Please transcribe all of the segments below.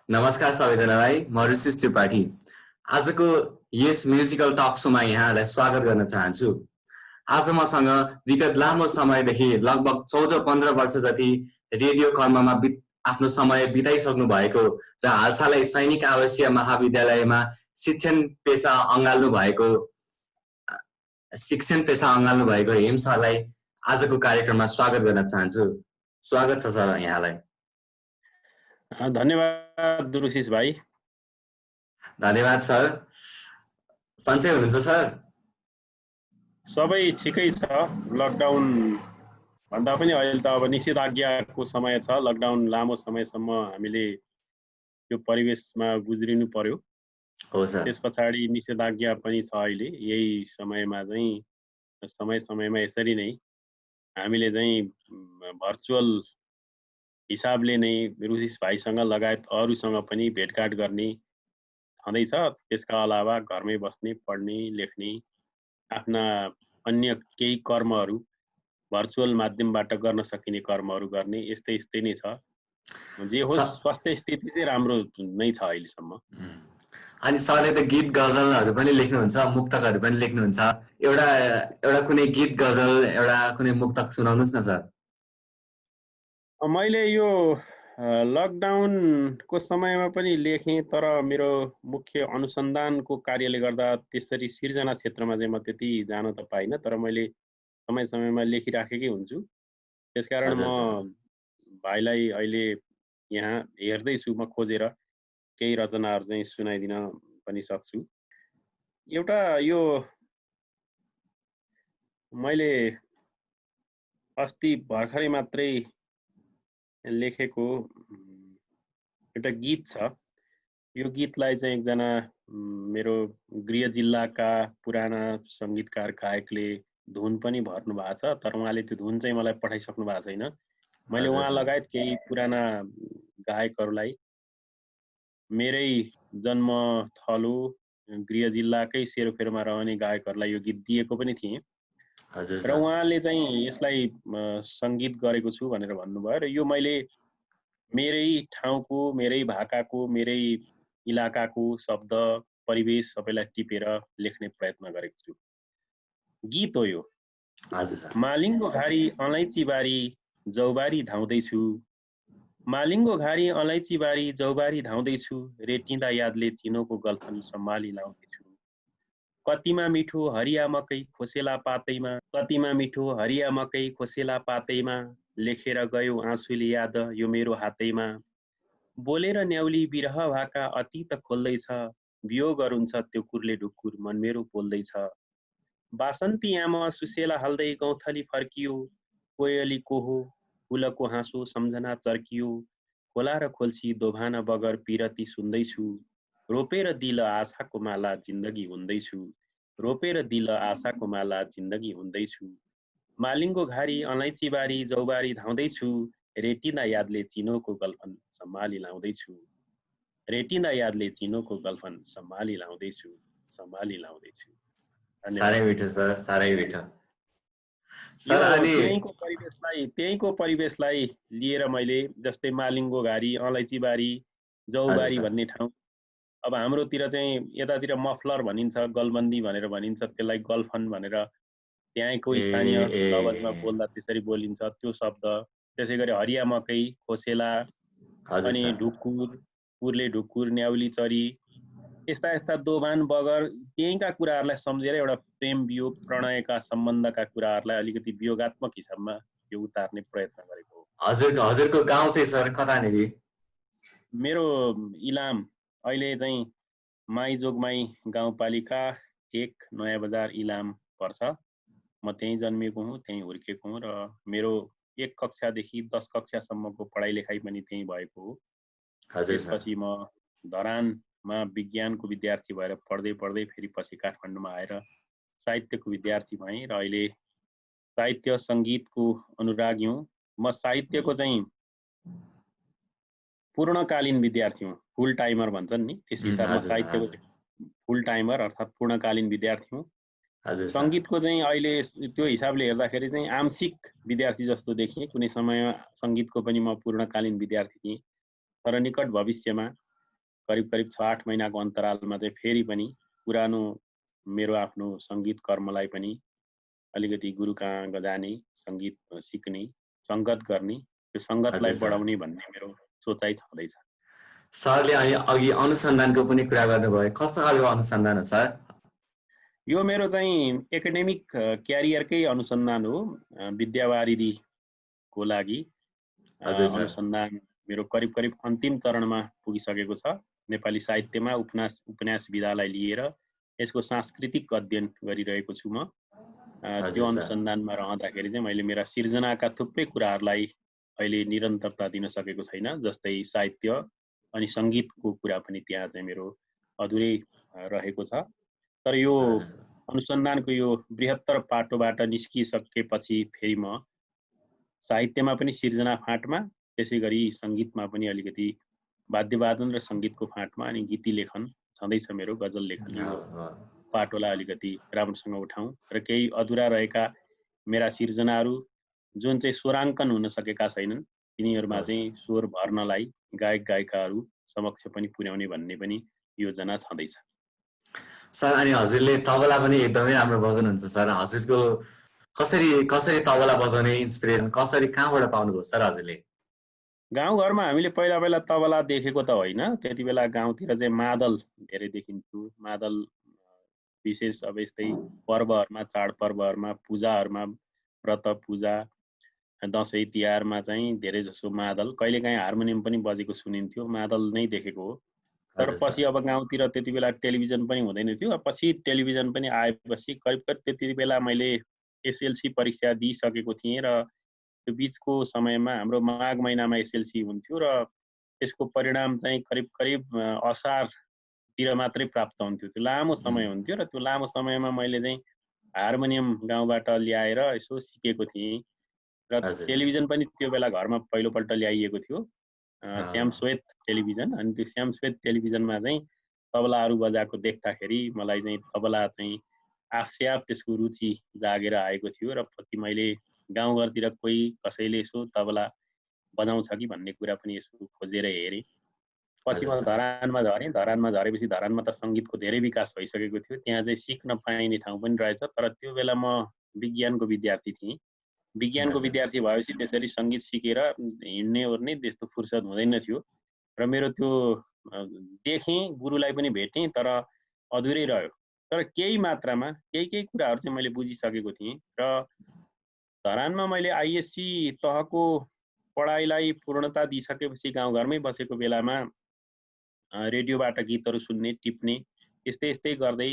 नमस्कार सबैजनालाई, म ऋषिश त्रिपाठी। आजको यस म्युजिकल टक सोमा यहाँलाई स्वागत गर्न चाहन्छु। आज मसँग विगत लामो समयदेखि लगभग 14-15 वर्ष जति रेडियो कर्ममा आफ्नो समय बिताइसक्नु भएको र हालसालै सैनिक आवासीय महाविद्यालयमा शिक्षण पेसा अँगाल्नु भएको हेम सरलाई आजको कार्यक्रममा स्वागत गर्न चाहन्छु। स्वागत छ सर यहाँलाई। धन्यवाद ऋषिश भाइ। धन्यवाद सर। सन्चै हुनुहुन्छ सर? सबै ठिकै छ। लकडाउन भन्दा पनि अहिले त अब निषेधाज्ञाको समय छ। लकडाउन लामो समयसम्म हामीले यो परिवेशमा गुज्रिनु पर्यो। हो सर। त्यस पछाडि निषेधाज्ञा पनि छ अहिले। यही समयमा चाहिँ समयमा यसरी नै हामीले चाहिँ भर्चुअल हिसाबले नै ऋषिश भाइसँग लगायत अरूसँग पनि भेटघाट गर्ने छँदैछ। त्यसका अलावा घरमै बस्ने, पढ्ने, लेख्ने, आफ्ना अन्य केही कर्महरू भर्चुअल माध्यमबाट गर्न सकिने कर्महरू गर्ने यस्तै नै छ। जे होस् स्वास्थ्य स्थिति चाहिँ राम्रो नै छ अहिलेसम्म। अनि सरले त गीत गजलहरू पनि लेख्नुहुन्छ, मुक्तकहरू पनि लेख्नुहुन्छ। एउटा कुनै गीत गजल, एउटा कुनै मुक्तक सुनाउनुहोस् न सर। मैले यो लकडाउनको समयमा पनि लेखेँ, तर मेरो मुख्य अनुसन्धानको कार्यले गर्दा त्यसरी सिर्जना क्षेत्रमा चाहिँ म त्यति जान त पाइनँ, तर मैले समयमा लेखिराखेकै हुन्छु। त्यसकारण म भाइलाई अहिले यहाँ हेर्दैछु, म खोजेर केही रचनाहरू चाहिँ सुनाइदिन पनि सक्छु। एउटा यो मैले अस्ति भर्खरै मात्रै लेखेको एउटा गीत छ। यो गीतलाई चाहिँ एकजना मेरो गृह जिल्लाका पुराना सङ्गीतकार गायकले धुन पनि भर्नु भएको छ, तर उहाँले त्यो धुन चाहिँ मलाई पठाइसक्नु भएको छैन। मैले उहाँ लगायत केही पुराना गायकहरूलाई मेरै जन्मथलो गृह जिल्लाकै सेरोफेरोमा रहने गायकहरूलाई यो गीत दिएको पनि थिएँ र उहाँले चाहिँ यसलाई सङ्गीत गरेको छु भनेर भन्नुभयो र यो मैले मेरै ठाउँको, मेरै भाकाको, मेरै इलाकाको शब्द परिवेश सबैलाई टिपेर लेख्ने प्रयत्न गरेको छु। गीत हो यो। मालिङ्गो घारी अलैँची बारी जौबारी धाउँदैछु, मालिङ्गो घारी अलैँची बारी जौबारी धाउँदैछु, रेटिँदा यादले चिनोको गल्फन सम्हाली लाउँदैछु। कतिमा मिठो हरिया मकै खोसेला पातैमा, कतिमा मिठो हरिया मकै खोसेला पातैमा, लेखेर गयो आँसुले याद यो मेरो हातैमा। बोलेर न्याउली बिरह भाका अतीत खोल्दैछ, वियोग गरुन्छ त्यो कुर्ले ढुकुर मन मेरो बोल्दैछ। बासन्ती आमा सुसेला हाल्दै गौँथली फर्कियो, कोयली को हो फुलको हाँसो सम्झना चर्कियो। खोला र खोल्सी दोभान बगर पिरती सुन्दैछु, रोपेर दिल आशाको माला जिन्दगी हुँदैछु, रोपेर दिल आशाको माला जिन्दगी हुँदैछु। मालिङ्गो घारी अलैँची बारी जौबारी धाउँदैछु, रेटिँदा यादले चिनोको गल्फन सम्हाली लाउँदैछु, रेटिँदा यादले चिनोको गल्फन सम्हाली लाउँदैछु, सम्हाली लाउँदैछु। साह्रै मिठो सर, साह्रै मिठो सर। अनि त्यहीँको परिवेशलाई लिएर मैले जस्तै मालिङ्गो घारी अलैँची बारी जौबारी भन्ने ठाउँ, अब हाम्रोतिर चाहिँ यतातिर मफलर भनिन्छ, गलबन्दी भनेर भनिन्छ, त्यसलाई गल्फन भनेर त्यहाँको स्थानीय लवजमा बोल्दा त्यसरी बोलिन्छ त्यो शब्द। त्यसै गरी हरिया मकै खोसेला अनि ढुकुर, कुर्ले ढुकुर, न्याउली चरी, यस्ता दोभान बगर त्यहीँका कुराहरूलाई सम्झेर एउटा प्रेम वियोग प्रणयका सम्बन्धका कुराहरूलाई अलिकति वियोगात्मक हिसाबमा यो उतार्ने प्रयत्न गरेको हो। हजुरको गाउँ चाहिँ सर कतानेरि? मेरो इलाम अहिले चाहिँ माइजोगमाई गाउँपालिका 1 नयाँ बजार इलाम पर्छ। म त्यहीँ जन्मिएको हुँ, त्यहीँ हुर्केको हुँ र मेरो 1 कक्षादेखि 10 कक्षासम्मको पढाइ लेखाइ पनि त्यहीँ भएको हो। त्यसपछि म धरानमा विज्ञानको विद्यार्थी भएर पढ्दै फेरि पछि काठमाडौँमा आएर साहित्यको विद्यार्थी भएँ र अहिले साहित्य सङ्गीतको अनुरागी हुँ। म साहित्यको चाहिँ पूर्णकालीन विद्यार्थी हुँ, फुल टाइमर भन्छन् नि, त्यस हिसाबमा साहित्यको फुल टाइमर अर्थात् पूर्णकालीन विद्यार्थी हुँ। सङ्गीतको चाहिँ अहिले त्यो हिसाबले हेर्दाखेरि चाहिँ आंशिक विद्यार्थी जस्तो देखिएँ। कुनै समयमा सङ्गीतको पनि म पूर्णकालीन विद्यार्थी थिएँ, तर निकट भविष्यमा करिब करिब 6-8 महिनाको अन्तरालमा चाहिँ फेरि पनि पुरानो मेरो आफ्नो सङ्गीत कर्मलाई पनि अलिकति गुरु कहाँ जाने, सङ्गीत सिक्ने, सङ्गत गर्ने, त्यो सङ्गतलाई हजुर सर। बढाउने भन्ने मेरो सोचाइ छँदैछ। सरले अनि अघि अनुसन्धानको पनि कुरा गर्नुभयो, कस्तो खालको अनुसन्धान हो सर? यो मेरो चाहिँ एकाडेमिक क्यारियरकै अनुसन्धान हो। विद्यावारिधीको लागि हजुर सर। अनुसन्धान मेरो करिब करिब अन्तिम चरणमा पुगिसकेको छ। नेपाली साहित्यमा उपन्यास विधालाई लिएर यसको सांस्कृतिक अध्ययन गरिरहेको छु म। त्यो हजुर सर। अनुसन्धानमा रहँदाखेरि चाहिँ मैले मेरा सिर्जनाका थुप्रै कुराहरूलाई अहिले निरन्तरता दिन सकेको छैन, जस्तै साहित्य अनि सङ्गीतको कुरा पनि त्यहाँ चाहिँ मेरो अधुरै रहेको छ। तर यो हजुर सर। अनुसन्धानको यो बृहत्तर पाटोबाट निस्किसकेपछि फेरि म साहित्यमा पनि सिर्जना फाँटमा, त्यसै गरी सङ्गीतमा पनि अलिकति वाद्यवादन र सङ्गीतको फाँटमा अनि गीती लेखन छँदैछ मेरो, गजल लेखन। यो पाटोलाई अलिकति राम्रोसँग उठाउँ र केही अधुरा रहेका मेरा सिर्जनाहरू जुन चाहिँ स्वराङ्कन हुन सकेका छैनन् तिनीहरूमा चाहिँ स्वर भर्नलाई गायक गायिकाहरू समक्ष पनि पुर्याउने भन्ने पनि योजना छँदैछ। सर अनि हजुरले तबला पनि एकदमै राम्रो बजाउनुहुन्छ सर। हजुरको कसरी तबला बजाउने इन्सपिरेसन कसरी कहाँबाट पाउनुभयो सर हजुरले? गाउँघरमा हामीले पहिला पहिला तबला देखेको त होइन, त्यति बेला गाउँतिर चाहिँ मादल धेरै देखिन्थ्यो। मादल विशेष अब यस्तै पर्वहरूमा, चाडपर्वहरूमा, पूजाहरूमा, व्रत पूजा, दसैँ तिहारमा चाहिँ धेरै जसो मादल, कहिलेकाहीँ हार्मोनियम पनि बजेको सुनिन्थ्यो। मादल नै देखेको हो। तर पछि अब गाउँतिर त्यति बेला टेलिभिजन पनि हुँदैन थियो। पछि टेलिभिजन पनि आएपछि करिब करिब त्यति बेला मैले एसएलसी परीक्षा दिइसकेको थिएँ र त्यो बिचको समयमा हाम्रो माघ महिनामा एसएलसी हुन्थ्यो र त्यसको परिणाम चाहिँ करिब करिब असारतिर मात्रै प्राप्त हुन्थ्यो। त्यो लामो समय हुन्थ्यो र त्यो लामो समयमा मैले चाहिँ हार्मोनियम गाउँबाट ल्याएर यसो सिकेको थिएँ र टेलिभिजन पनि त्यो बेला घरमा पहिलोपल्ट ल्याइएको थियो, श्याम श्वेत टेलिभिजन। अनि त्यो श्याम श्वेत टेलिभिजनमा चाहिँ तबलाहरू बजाएको देख्दाखेरि मलाई चाहिँ तबला चाहिँ आफसे आफ त्यसको रुचि जागेर आएको थियो र पछि मैले गाउँघरतिर कोही कसैले यसो तबला बजाउँछ कि भन्ने कुरा पनि यसो खोजेर हेरेँ। पछि म धरानमा झरेँ। धरानमा झरेपछि धरानमा त सङ्गीतको धेरै विकास भइसकेको थियो, त्यहाँ चाहिँ सिक्न पाइने ठाउँ पनि रहेछ। तर त्यो बेला म विज्ञानको विद्यार्थी थिएँ। विज्ञानको विद्यार्थी भएपछि त्यसरी सङ्गीत सिकेर हिँड्ने ओर्ने त्यस्तो फुर्सद हुँदैन थियो र मेरो त्यो देखेँ, गुरुलाई पनि भेटेँ, तर अधुरै रह्यो। तर केही मात्रामा केही कुराहरू चाहिँ मैले बुझिसकेको थिएँ र धरानमा मैले आइएससी तहको पढाइलाई पूर्णता दिइसकेपछि गाउँघरमै बसेको बेलामा रेडियोबाट गीतहरू सुन्ने, टिप्ने, यस्तै गर्दै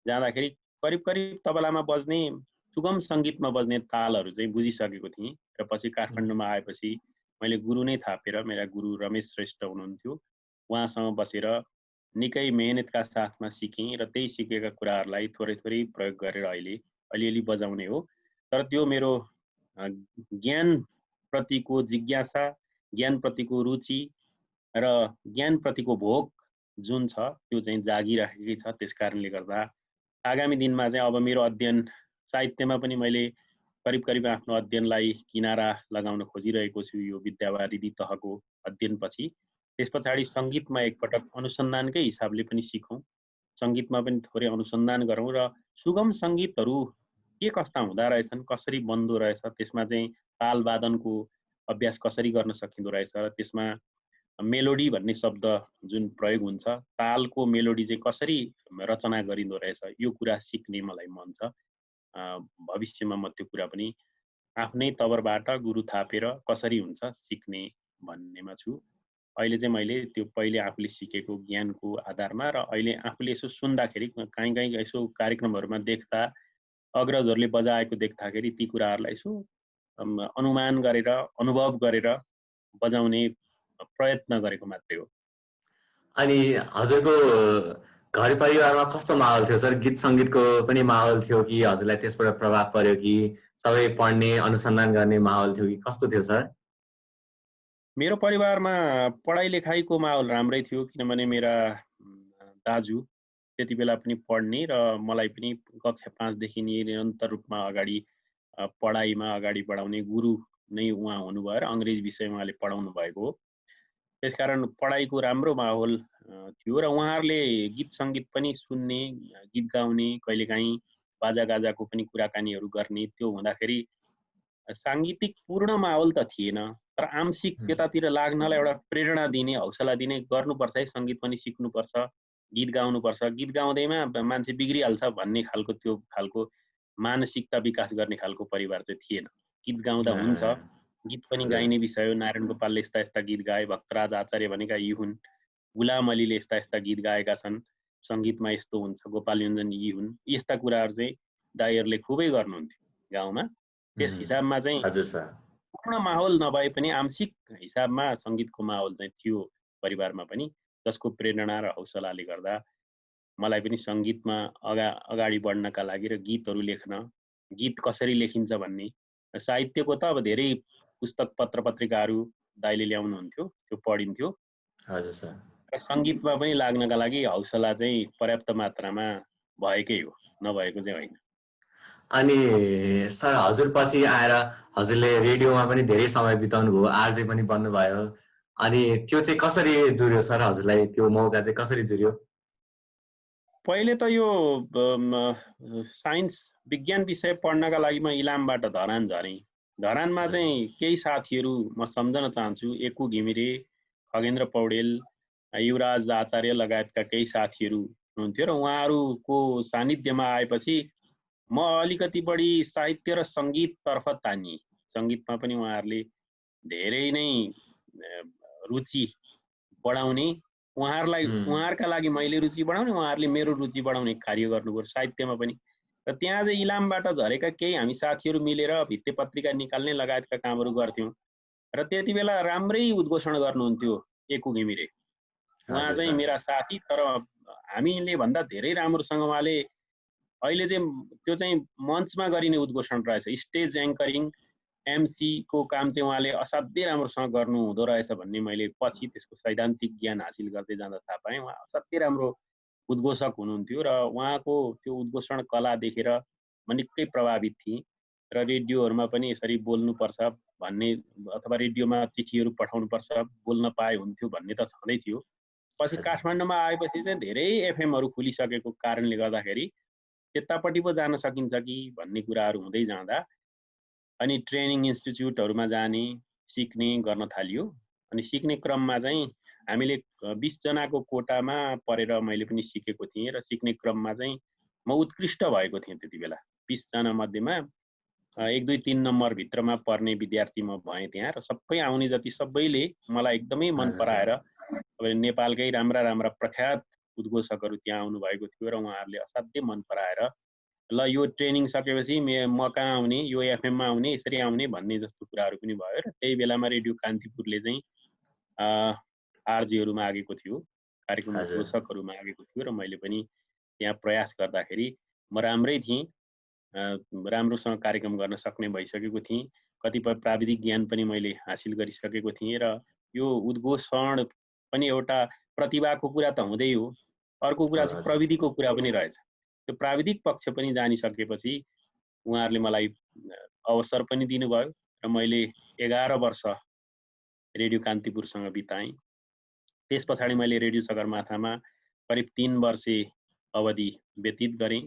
जाँदाखेरि करिब करिब तबलामा बज्ने, सुगम सङ्गीतमा बज्ने तालहरू चाहिँ बुझिसकेको थिएँ र पछि काठमाडौँमा आएपछि मैले गुरु नै थापेर, मेरा गुरु रमेश श्रेष्ठ हुनुहुन्थ्यो, उहाँसँग बसेर निकै मेहनतका साथमा सिकेँ र त्यही सिकेका कुराहरूलाई थोरै प्रयोग गरेर अलिअलि बजाउने हो। तर त्यो मेरो ज्ञानप्रतिको जिज्ञासा, ज्ञानप्रतिको रुचि र ज्ञानप्रतिको भोक जुन छ त्यो चाहिँ जागिराखेकै छ। त्यस कारणले गर्दा आगामी दिनमा चाहिँ अब मेरो अध्ययन साहित्यमा पनि मैले करिब करिब आफ्नो अध्ययनलाई किनारा लगाउन खोजिरहेको छु यो विद्यावारिधी तहको अध्ययनपछि। त्यस पछाडि सङ्गीतमा एकपटक अनुसन्धानकै हिसाबले पनि सिकौँ, सङ्गीतमा पनि थोरै अनुसन्धान गरौँ र सुगम सङ्गीतहरू के कस्ता हुँदा रहेछन्, कसरी बन्दो रहेछ, त्यसमा चाहिँ तालवादनको अभ्यास कसरी गर्न सकिँदो रहेछ, त्यसमा मेलोडी भन्ने शब्द जुन प्रयोग हुन्छ, तालको मेलोडी चाहिँ कसरी रचना गरिँदो रहेछ, यो कुरा सिक्ने मलाई मन छ। भविष्यमा म त्यो कुरा पनि आफ्नै तवरबाट गुरु थापेर कसरी हुन्छ सिक्ने भन्नेमा छु। अहिले चाहिँ मैले त्यो पहिले आफूले सिकेको ज्ञानको आधारमा र अहिले आफूले यसो सुन्दाखेरि कहीँ यसो कार्यक्रमहरूमा देख्दा, अग्रजहरूले बजाएको देख्दाखेरि ती कुराहरूलाई यसो अनुमान गरेर, अनुभव गरेर बजाउने प्रयत्न गरेको मात्रै हो। अनि हजुरको घर परिवारमा कस्तो माहौल थियो सर? गीत सङ्गीतको पनि माहौल थियो कि हजुरलाई त्यसबाट प्रभाव पर्यो कि सबै पढ्ने, अनुसन्धान गर्ने माहौल थियो कि कस्तो थियो सर? मेरो परिवारमा पढाइ लेखाइको माहौल राम्रै थियो, किनभने मेरा दाजु त्यति बेला पनि पढ्ने र मलाई पनि कक्षा 5 देखि निरन्तर रूपमा अगाडि पढाइमा अगाडि बढाउने गुरु नै उहाँ हुनुभयो र अङ्ग्रेजी विषय उहाँले पढाउनु भएको हो। त्यसकारण पढाइको राम्रो माहौल थियो र उहाँहरूले गीत सङ्गीत पनि सुन्ने, गीत गाउने, कहिलेकाहीँ बाजागाजाको पनि कुराकानीहरू गर्ने। त्यो हुँदाखेरि साङ्गीतिक पूर्ण माहौल त थिएन, तर आंशिक त्यतातिर लाग्नलाई एउटा प्रेरणा दिने, हौसला दिने, गर्नुपर्छ है, सङ्गीत पनि सिक्नुपर्छ, गीत गाउनुपर्छ, गीत गाउँदैमा मान्छे बिग्रिहाल्छ भन्ने खालको त्यो खालको मानसिकता विकास गर्ने खालको परिवार चाहिँ थिएन। गीत गाउँदा हुन्छ, गीत पनि गाइने विषय हो। नारायण गोपालले यस्ता यस्ता गीत गाए, भक्तराज आचार्य भनेका यी हुन्, गुलाम अलीले यस्ता यस्ता गीत गाएका छन्, सङ्गीतमा यस्तो हुन्छ, गोपाल योन्जन यी हुन्। यस्ता कुराहरू चाहिँ दाइहरूले खुबै गर्नुहुन्थ्यो गाउँमा। त्यस हिसाबमा चाहिँ पूर्ण माहौल नभए पनि आंशिक हिसाबमा सङ्गीतको माहौल चाहिँ थियो परिवारमा पनि, जसको प्रेरणा र हौसलाले गर्दा मलाई पनि सङ्गीतमा अगाडि बढ्नका लागि र गीतहरू लेख्न, गीत कसरी लेखिन्छ भन्ने, साहित्यको त अब धेरै पुस्तक पत्र पत्रिकाहरू दाइले ल्याउनुहुन्थ्यो, त्यो पढिन्थ्यो। हजुर सर। र सङ्गीतमा पनि लाग्नका लागि हौसला चाहिँ पर्याप्त मात्रामा भएकै हो, नभएको चाहिँ होइन। अनि सर हजुर पछि आएर हजुरले रेडियोमा पनि धेरै समय बिताउनु भयो, आरजे पनि बन्नुभयो। अनि त्यो चाहिँ कसरी जुर्यो सर, हजुरलाई त्यो मौका चाहिँ कसरी जुर्यो? पहिले त यो साइन्स विज्ञान विषय पढ्नका लागि म इलामबाट धरान झरेँ। धरानमा चाहिँ केही साथीहरू म सम्झन चाहन्छु, एकु घिमिरे, खगेन्द्र पौडेल, युवराज आचार्य लगायतका केही साथीहरू हुनुहुन्थ्यो र उहाँहरूको सानिध्यमा आएपछि म अलिकति बढी साहित्य र सङ्गीततर्फ तानिएँ। सङ्गीतमा पनि उहाँहरूले धेरै नै रुचि बढाउने, उहाँहरूका लागि मैले रुचि बढाउने, उहाँहरूले मेरो रुचि बढाउने कार्य गर्नुभयो साहित्यमा पनि। र त्यहाँ चाहिँ इलामबाट झरेका केही हामी साथीहरू मिलेर भित्ते पत्रिका निकाल्ने लगायतका कामहरू गर्थ्यौँ। र त्यति बेला राम्रै उद्घोषण गर्नुहुन्थ्यो एकु घिमिरे। उहाँ चाहिँ मेरा साथी, तर हामीले भन्दा धेरै राम्रोसँग उहाँले अहिले चाहिँ त्यो चाहिँ मञ्चमा गरिने उद्घोषण रहेछ, स्टेज एङ्करिङ, एमसी को काम चाहिँ उहाँले असाध्यै राम्रोसँग गर्नु हुँदो रहेछ भन्ने मैले पछि त्यसको सैद्धान्तिक ज्ञान हासिल गर्दै जाँदा थाहा पाएँ। उहाँ असाध्यै राम्रो उद्घोषक हुनुहुन्थ्यो र उहाँको त्यो उद्घोषण कला देखेर म निकै प्रभावित थिएँ र रेडियोहरूमा पनि यसरी बोल्नुपर्छ भन्ने, अथवा रेडियोमा चिठीहरू पठाउनुपर्छ, बोल्न पाए हुन्थ्यो भन्ने त छँदै थियो। पछि काठमाडौँमा आएपछि चाहिँ धेरै एफएमहरू खुलिसकेको कारणले गर्दाखेरि त्यतापट्टि पो जान सकिन्छ कि भन्ने कुराहरू हुँदै जाँदा अनि ट्रेनिङ इन्स्टिच्युटहरूमा जाने, सिक्ने गर्न थालियो। अनि सिक्ने क्रममा चाहिँ हामीले 20 जनाको कोटामा परेर मैले पनि सिकेको थिएँ र सिक्ने क्रममा चाहिँ म उत्कृष्ट भएको थिएँ त्यति बेला। 20 जना मध्येमा 1, 2, 3 नम्बर भित्रमा पर्ने विद्यार्थी म भएँ त्यहाँ। र सबै आउने जति सबैले मलाई एकदमै मन पराएर, अब नेपालकै राम्रा राम्रा प्रख्यात उद्घोषकहरू त्यहाँ आउनु भएको थियो र उहाँहरूले असाध्यै मन पराएर ल यो ट्रेनिङ सकेपछि म कहाँ आउने, यो एफएममा आउने, यसरी आउने भन्ने जस्तो कुराहरू पनि भयो। र त्यही बेलामा रेडियो कान्तिपुरले चाहिँ आरजीहरू मागेको थियो, कार्यक्रम उद्घोषकहरू मागेको थियो र मैले पनि त्यहाँ प्रयास गर्दाखेरि म राम्रै थिएँ, राम्रोसँग कार्यक्रम गर्न सक्ने भइसकेको थिएँ। कतिपय प्राविधिक ज्ञान पनि मैले हासिल गरिसकेको थिएँ र यो उद्घोषण पनि एउटा प्रतिभाको कुरा त हुँदै हो, अर्को कुरा चाहिँ प्रविधिको कुरा पनि रहेछ। त्यो प्राविधिक पक्ष पनि जानिसकेपछि उहाँहरूले मलाई अवसर पनि दिनुभयो र मैले 11 वर्ष रेडियो कान्तिपुरसँग बिताएँ। त्यस पछाडि मैले रेडियो सगरमाथामा करिब 3 वर्षे अवधि व्यतीत गरेँ।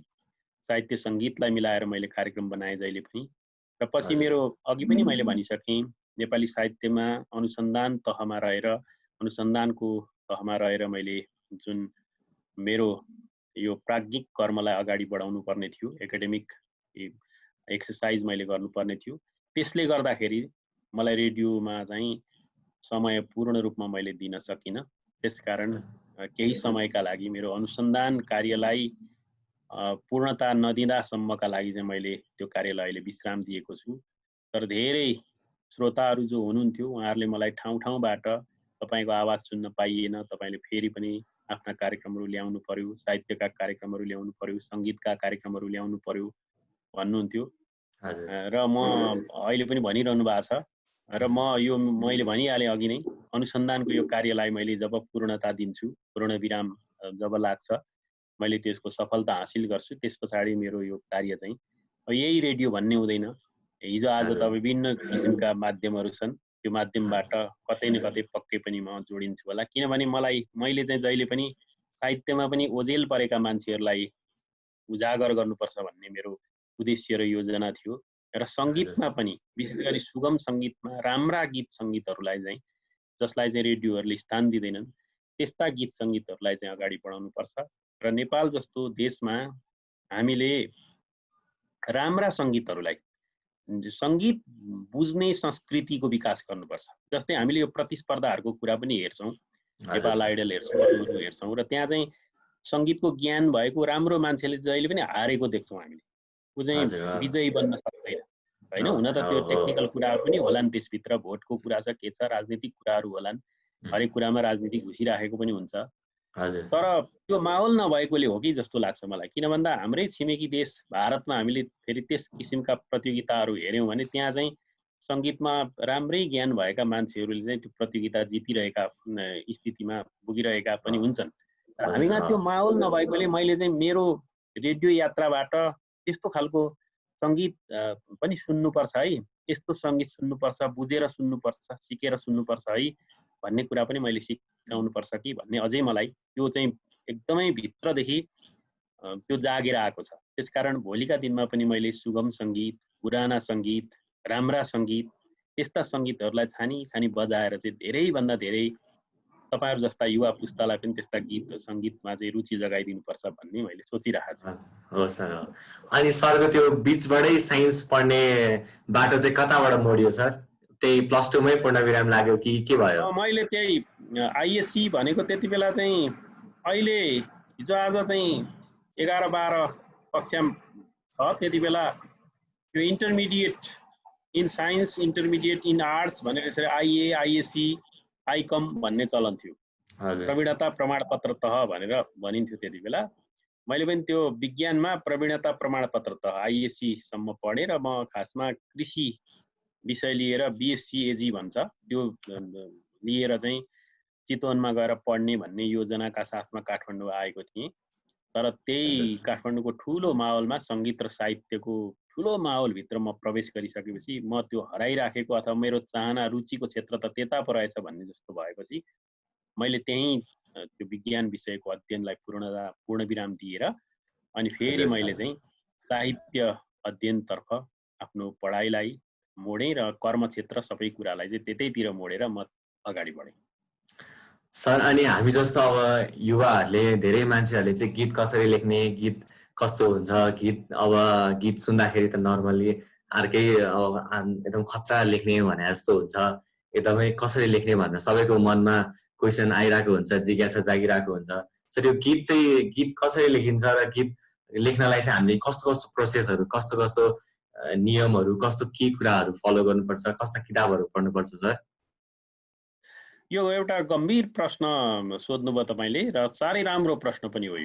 साहित्य सङ्गीतलाई मिलाएर मैले कार्यक्रम बनाएँ जहिले पनि। र पछि मेरो अघि पनि मैले भनिसकेँ, नेपाली साहित्यमा अनुसन्धान तहमा रहेर, अनुसन्धानको तहमा रहेर मैले जुन मेरो यो प्राज्ञिक कर्मलाई अगाडि बढाउनु पर्ने थियो, एकाडेमिक एक्सर्साइज मैले गर्नुपर्ने थियो। त्यसले गर्दाखेरि मलाई रेडियोमा चाहिँ समय पूर्ण रूपमा मैले दिन सकिनँ। त्यसकारण केही समयका लागि मेरो अनुसन्धान कार्यलाई पूर्णता नदिँदासम्मका लागि चाहिँ मैले त्यो कार्यलाई अहिले विश्राम दिएको छु। तर धेरै श्रोताहरू जो हुनुहुन्थ्यो उहाँहरूले मलाई ठाउँ ठाउँबाट तपाईँको आवाज सुन्न पाइएन, तपाईँले फेरि पनि आफ्ना कार्यक्रमहरू ल्याउनु पर्यो, साहित्यका कार्यक्रमहरू ल्याउनु पर्यो, सङ्गीतका कार्यक्रमहरू ल्याउनु पर्यो भन्नुहुन्थ्यो। र म अहिले पनि भनिरहनु भएको छ। र मैले भनिहालेँ अघि नै, अनुसन्धानको यो कार्यलाई मैले जब पूर्णता दिन्छु, पूर्ण विराम जब लाग्छ, मैले त्यसको सफलता हासिल गर्छु, त्यस पछाडि मेरो यो कार्य चाहिँ यही रेडियो भन्ने हुँदैन। हिजो आज त विभिन्न किसिमका माध्यमहरू छन्, त्यो माध्यमबाट कतै न कतै पक्कै पनि म जोडिन्छु होला, किनभने मैले चाहिँ जहिले पनि साहित्यमा पनि ओझेल परेका मान्छेहरूलाई उजागर गर्नुपर्छ भन्ने मेरो उद्देश्य र योजना थियो। र सङ्गीतमा पनि विशेष गरी सुगम सङ्गीतमा राम्रा गीत सङ्गीतहरूलाई चाहिँ जसलाई चाहिँ रेडियोहरूले स्थान दिँदैनन् त्यस्ता गीत सङ्गीतहरूलाई चाहिँ अगाडि बढाउनुपर्छ। र नेपाल जस्तो देशमा हामीले राम्रा सङ्गीतहरूलाई सङ्गीत बुझ्ने संस्कृतिको विकास गर्नुपर्छ। जस्तै हामीले यो प्रतिस्पर्धाहरूको कुरा पनि हेर्छौँ, नेपाल आइडल हेर्छौँ, अरू हेर्छौँ, र त्यहाँ चाहिँ सङ्गीतको ज्ञान भएको राम्रो मान्छेले जहिले पनि हारेको देख्छौँ हामीले। ऊ चाहिँ विजयी बन्न सक्दैन होइन। हुन त त्यो टेक्निकल कुराहरू पनि होलान्, त्यसभित्र भोटको कुरा छ, के छ, राजनीतिक कुराहरू होलान्, हरेक कुरामा राजनीति घुसिराखेको पनि हुन्छ। तर त्यो माहौल नभएकोले हो कि जस्तो लाग्छ मलाई। किन भन्दा हाम्रै छिमेकी देश भारतमा हामीले फेरि त्यस किसिमका प्रतियोगिताहरू हेऱ्यौँ भने त्यहाँ चाहिँ सङ्गीतमा राम्रै ज्ञान भएका मान्छेहरूले चाहिँ त्यो प्रतियोगिता जितिरहेका स्थितिमा पुगिरहेका पनि हुन्छन्। हामीमा त्यो माहौल नभएकोले मैले चाहिँ मेरो रेडियो यात्राबाट त्यस्तो खालको सङ्गीत पनि सुन्नुपर्छ है, यस्तो सङ्गीत सुन्नुपर्छ, बुझेर सुन्नुपर्छ, सिकेर सुन्नुपर्छ है भन्ने कुरा पनि मैले सिकाउनुपर्छ कि भन्ने अझै मलाई त्यो चाहिँ एकदमै भित्रदेखि त्यो जागेर आएको छ। त्यसकारण भोलिका दिनमा पनि मैले सुगम सङ्गीत, पुराना सङ्गीत, राम्रा सङ्गीत, त्यस्ता सङ्गीतहरूलाई छानी छानी बजाएर चाहिँ धेरैभन्दा धेरै तपाईहरु जस्ता युवा पुस्तालाई पनि त्यस्ता गीत सङ्गीतमा चाहिँ रुचि जगाइदिनुपर्छ भन्ने मैले सोचिरहेको छु। हो सर। अनि सरको त्यो बीचबाटै साइन्स पढ्ने बाटो चाहिँ कताबाट मोडियो सर? त्यही प्लस 2 मै पूर्णविराम लाग्यो कि के भयो? मैले त्यही आइएससी भनेको त्यति बेला चाहिँ अहिले हिजो आज चाहिँ 11-12 कक्षा छ, त्यति बेला त्यो intermediate in science, intermediate in arts भनेर यसरी आइए, आइएससी, आइकम भन्ने चलन थियो। प्रवीणता प्रमाणपत्र तह भनेर भनिन्थ्यो त्यति बेला। मैले पनि त्यो विज्ञानमा प्रवीणता प्रमाणपत्र तह आइएससी सम्म पढेँ र म खासमा कृषि विषय लिएर बिएससी एजी भन्छ त्यो लिएर चाहिँ चितवनमा गएर पढ्ने भन्ने योजनाका साथमा काठमाडौँ आएको थिएँ। तर त्यही काठमाडौँको ठुलो माहौलमा सङ्गीत र साहित्यको ठुलो माहौलभित्र म प्रवेश गरिसकेपछि म त्यो हराइराखेको अथवा मेरो चाहना रुचिको क्षेत्र त त्यता पो रहेछ भन्ने जस्तो भएपछि मैले त्यहीँ त्यो विज्ञान विषयको अध्ययनलाई पूर्णविराम दिएर अनि फेरि मैले चाहिँ साहित्य अध्ययनतर्फ आफ्नो पढाइलाई मोडेँ र कर्मक्षेत्र सबै कुरालाई चाहिँ त्यतैतिर मोडेर म अगाडि बढेँ। सर अनि हामी जस्तो अब युवाहरूले धेरै मान्छेहरूले चाहिँ गीत कसरी लेख्ने, गीत कस्तो हुन्छ, गीत सुन्दाखेरि त नर्मली अर्कै एकदम खतरा लेख्ने भने जस्तो हुन्छ, एकदमै कसरी लेख्ने भनेर सबैको मनमा क्वेसन आइरहेको हुन्छ, जिज्ञासा जागिरहेको हुन्छ। सर यो गीत कसरी लेखिन्छ र गीत लेख्नलाई चाहिँ हामीले कस्तो कस्तो प्रोसेसहरू, कस्तो कस्तो नियमहरू, कस्तो के कुराहरू फलो गर्नुपर्छ, कस्ता किताबहरू पढ्नुपर्छ सर? यो एउटा गम्भीर प्रश्न सोध्नुभयो तपाईँले र साह्रै राम्रो प्रश्न पनि हो।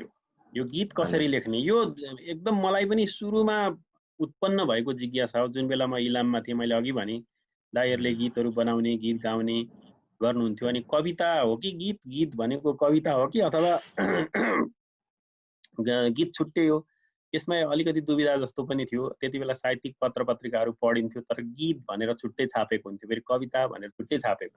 यो गीत कसरी लेख्ने यो एकदम मलाई पनि सुरुमा उत्पन्न भएको जिज्ञासा हो। जुन बेला म इलाममा थिएँ मैले अघि भने दाइहरूले गीतहरू बनाउने, गीत गाउने गर्नुहुन्थ्यो। अनि कविता हो कि गीत भनेको कविता हो कि अथवा गीत छुट्टै हो, यसमा अलिकति दुविधा जस्तो पनि थियो। त्यति बेला साहित्यिक पत्र पत्रिकाहरू पढिन्थ्यो तर गीत भनेर छुट्टै छापेको हुन्थ्यो, फेरि कविता भनेर छुट्टै छापेको।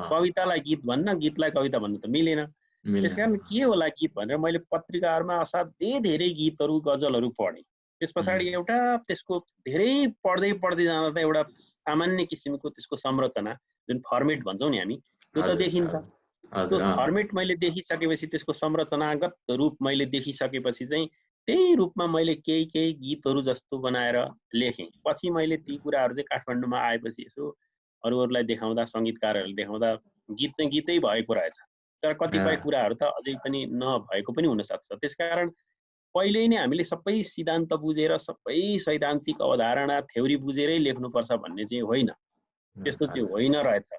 कवितालाई गीत भन्न, गीतलाई कविता भन्नु त मिलेन। त्यसकारण के होला गीत भनेर मैले पत्रिकाहरूमा असाध्यै धेरै गीतहरू, गजलहरू पढेँ। त्यस पछाडि एउटा त्यसको धेरै पढ्दै जाँदा त एउटा सामान्य किसिमको त्यसको संरचना जुन फर्मेट भन्छौँ नि हामी, त्यो त देखिन्छ। त्यो फर्मेट मैले देखिसकेपछि त्यसको संरचनागत रूप मैले देखिसकेपछि चाहिँ त्यही रूपमा मैले केही गीतहरू जस्तो बनाएर लेखेँ। पछि मैले ती कुराहरू चाहिँ काठमाडौँमा आएपछि यसो अरूहरूलाई देखाउँदा, सङ्गीतकारहरूले देखाउँदा गीत चाहिँ गीतै भएको रहेछ। तर कतिपय कुराहरू त अझै पनि नभएको पनि हुनसक्छ। त्यसकारण पहिल्यै नै हामीले सबै सिद्धान्त बुझेर, सबै सैद्धान्तिक अवधारणा, थ्योरी बुझेरै लेख्नुपर्छ भन्ने चाहिँ होइन, त्यस्तो चाहिँ होइन रहेछ।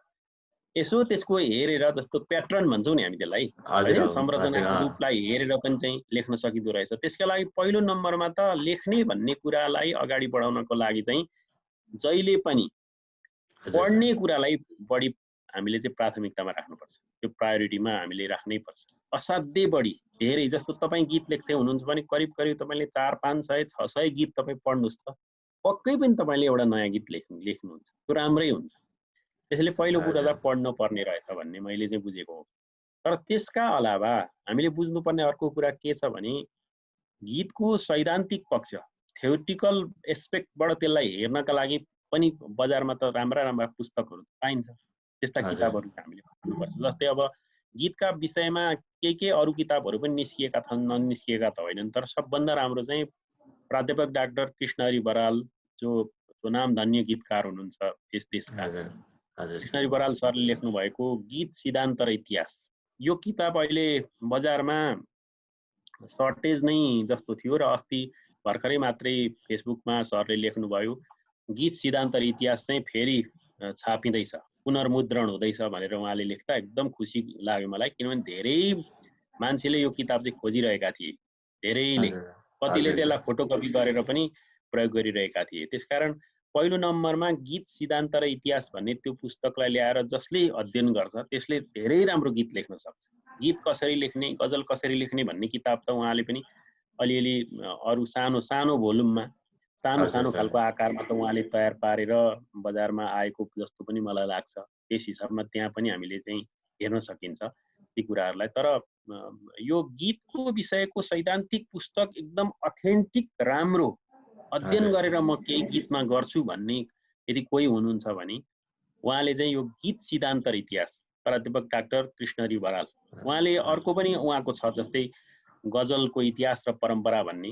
यसो त्यसको हेरेर, जस्तो प्याटर्न भन्छौँ नि हामी त्यसलाई, होइन, संरचनाको रूपलाई हेरेर पनि चाहिँ लेख्न सकिँदो रहेछ। त्यसका लागि पहिलो नम्बरमा त लेख्ने भन्ने कुरालाई अगाडि बढाउनको लागि चाहिँ जहिले पनि पढ्ने कुरालाई बढी हामीले चाहिँ प्राथमिकतामा राख्नुपर्छ। त्यो प्रायोरिटीमा हामीले राख्नै पर्छ। असाध्यै बढी धेरै, जस्तो तपाईँ गीत लेख्दै हुनुहुन्छ भने करिब तपाईँले 400-500-600 गीत तपाईँ पढ्नुहोस् त, पक्कै पनि तपाईँले एउटा नयाँ गीत लेख्नुहुन्छ, त्यो राम्रै हुन्छ। त्यसैले पहिलो कुरा हजुर त पढ्न पर्ने रहेछ भन्ने मैले चाहिँ बुझेको हो। तर त्यसका अलावा हामीले बुझ्नुपर्ने अर्को कुरा के छ भने गीतको सैद्धान्तिक पक्ष थ्योरिटिकल एस्पेक्टबाट त्यसलाई हेर्नका लागि पनि बजारमा त राम्रा राम्रा पुस्तकहरू पाइन्छ। त्यस्ता हजुर किताबहरू हामीले पढ्नुपर्छ। जस्तै अब गीतका विषयमा के अरू किताबहरू पनि निस्किएका छन्, ननिस्किएका त होइनन्, तर सबभन्दा राम्रो चाहिँ प्राध्यापक डाक्टर कृष्णहरि बराल जो नामधन्य गीतकार हुनुहुन्छ यस देशका, हजुर हजुर कृष्णहरि बराल सरले लेख्नु भएको गीत सिद्धान्त र इतिहास, यो किताब अहिले बजारमा सर्टेज नै जस्तो थियो र अस्ति भर्खरै मात्रै फेसबुकमा सरले लेख्नुभयो गीत सिद्धान्त र इतिहास चाहिँ फेरि छापिँदैछ, पुनर्मुद्रण हुँदैछ भनेर उहाँले लेख्दा एकदम खुसी लाग्यो मलाई। किनभने धेरै मान्छेले यो किताब चाहिँ खोजिरहेका थिए, धेरैले, हजुर कतिले हजुर त्यसलाई सर फोटोकपी गरेर पनि प्रयोग गरिरहेका थिए। त्यसकारण पहिलो नम्बरमा गीत सिद्धान्त र इतिहास भन्ने त्यो पुस्तकलाई ल्याएर जसले अध्ययन गर्छ त्यसले धेरै राम्रो गीत लेख्न सक्छ। गीत कसरी लेख्ने, गजल कसरी लेख्ने भन्ने किताब त उहाँले पनि अलिअलि अरू सानो सानो भोल्युममा सानो हजुर सानो सर खालको आकारमा त उहाँले तयार पारेर बजारमा आएको जस्तो पनि मलाई लाग्छ। त्यस हिसाबमा त्यहाँ पनि हामीले चाहिँ हेर्न सकिन्छ ती कुराहरूलाई। तर यो गीतको विषयको सैद्धान्तिक पुस्तक एकदम अथेन्टिक राम्रो अध्ययन हजुर गरेर सर म केही गीतमा गर्छु भन्ने यदि कोही हुनुहुन्छ भने उहाँले चाहिँ यो गीत सिद्धान्त र इतिहास, प्राध्यापक डाक्टर कृष्णहरि बराल, उहाँले अर्को पनि उहाँको छ, जस्तै गजलको इतिहास र परम्परा भन्ने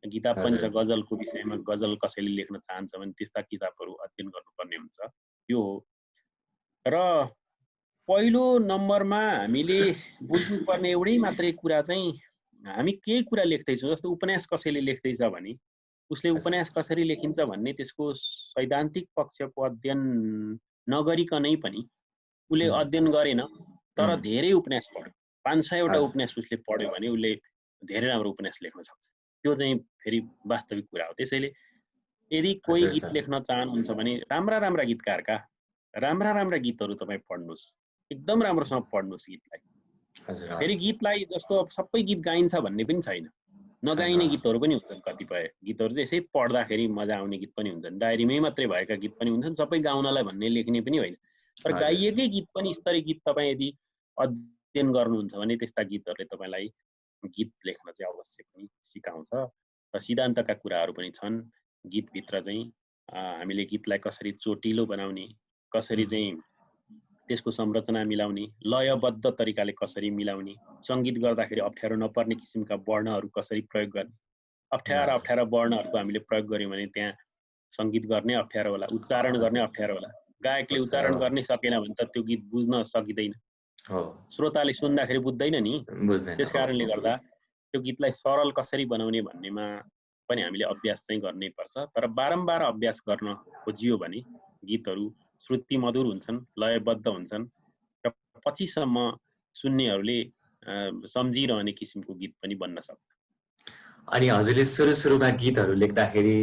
किताब पनि छ। हजुर गजलको विषयमा गजल कसैले लेख्न चाहन्छ भने त्यस्ता किताबहरू अध्ययन गर्नुपर्ने हुन्छ, यो हो। र पहिलो नम्बरमा हामीले बुझ्नुपर्ने एउटै मात्रै कुरा चाहिँ हामी केही कुरा लेख्दैछौँ, जस्तो उपन्यास कसैले लेख्दैछ भने उसले हजुर उपन्यास कसरी लेखिन्छ भन्ने त्यसको सैद्धान्तिक पक्षको अध्ययन नगरिकनै पनि उसले अध्ययन गरेन तर धेरै उपन्यास पढ्यो, 500 वटा उपन्यास उसले पढ्यो भने उसले धेरै राम्रो उपन्यास लेख्न सक्छ। त्यो चाहिँ फेरि वास्तविक कुरा हो। त्यसैले यदि कोही हजुर गीत सर लेख्न चाहनुहुन्छ भने राम्रा राम्रा गीतकारका राम्रा राम्रा गीतहरू तपाईँ पढ्नुहोस्, एकदम राम्रोसँग पढ्नुहोस् गीतलाई। हजुर फेरि हजुर गीतलाई जस्तो सबै गीत गाइन्छ भन्ने पनि छैन, छैन नगाइने गीतहरू पनि हुन्छन्। कतिपय गीतहरू चाहिँ यसै पढ्दाखेरि मजा आउने गीत पनि हुन्छन्, डायरीमै मात्रै भएका गीत पनि हुन्छन्, सबै गाउनलाई भन्ने लेख्ने पनि होइन। तर हजुर गाइएकै गीत पनि स्तरीय गीत तपाईँ यदि अध्ययन गर्नुहुन्छ भने त्यस्ता गीतहरूले तपाईँलाई गीत लेख्न चाहिँ अवश्य पनि सिकाउँछ। र सिद्धान्तका कुराहरू पनि छन् गीतभित्र चाहिँ। हामीले गीतलाई कसरी चोटिलो बनाउने, कसरी चाहिँ त्यसको संरचना मिलाउने, लयबद्ध तरिकाले कसरी मिलाउने, सङ्गीत गर्दाखेरि अप्ठ्यारो नपर्ने किसिमका वर्णहरू कसरी प्रयोग गर्ने, अप्ठ्यारा हजुर अप्ठ्यारा वर्णहरूको हामीले प्रयोग गऱ्यौँ भने त्यहाँ सङ्गीत गर्ने अप्ठ्यारो होला, उच्चारण गर्ने हजुर अप्ठ्यारो होला। गायकले बुझ्छ उच्चारण गर्ने सकेन भने त त्यो गीत बुझ्न सकिँदैन, हो श्रोताले सुन्दाखेरि बुझ्दैन नि। बुझ्दैन त्यस हो कारणले हो गर्दा त्यो गीतलाई सरल कसरी बनाउने भन्नेमा पनि हामीले अभ्यास चाहिँ गर्नै पर्छ। तर बारम्बार अभ्यास गर्न खोजियो भने गीतहरू श्रुति मधुर हुन्छन्, लयबद्ध हुन्छन् र पछिसम्म सुन्नेहरूले सम्झिरहने किसिमको गीत पनि बन्न सक्छ। अनि हजुरले सुरुमा गीतहरू लेख्दाखेरि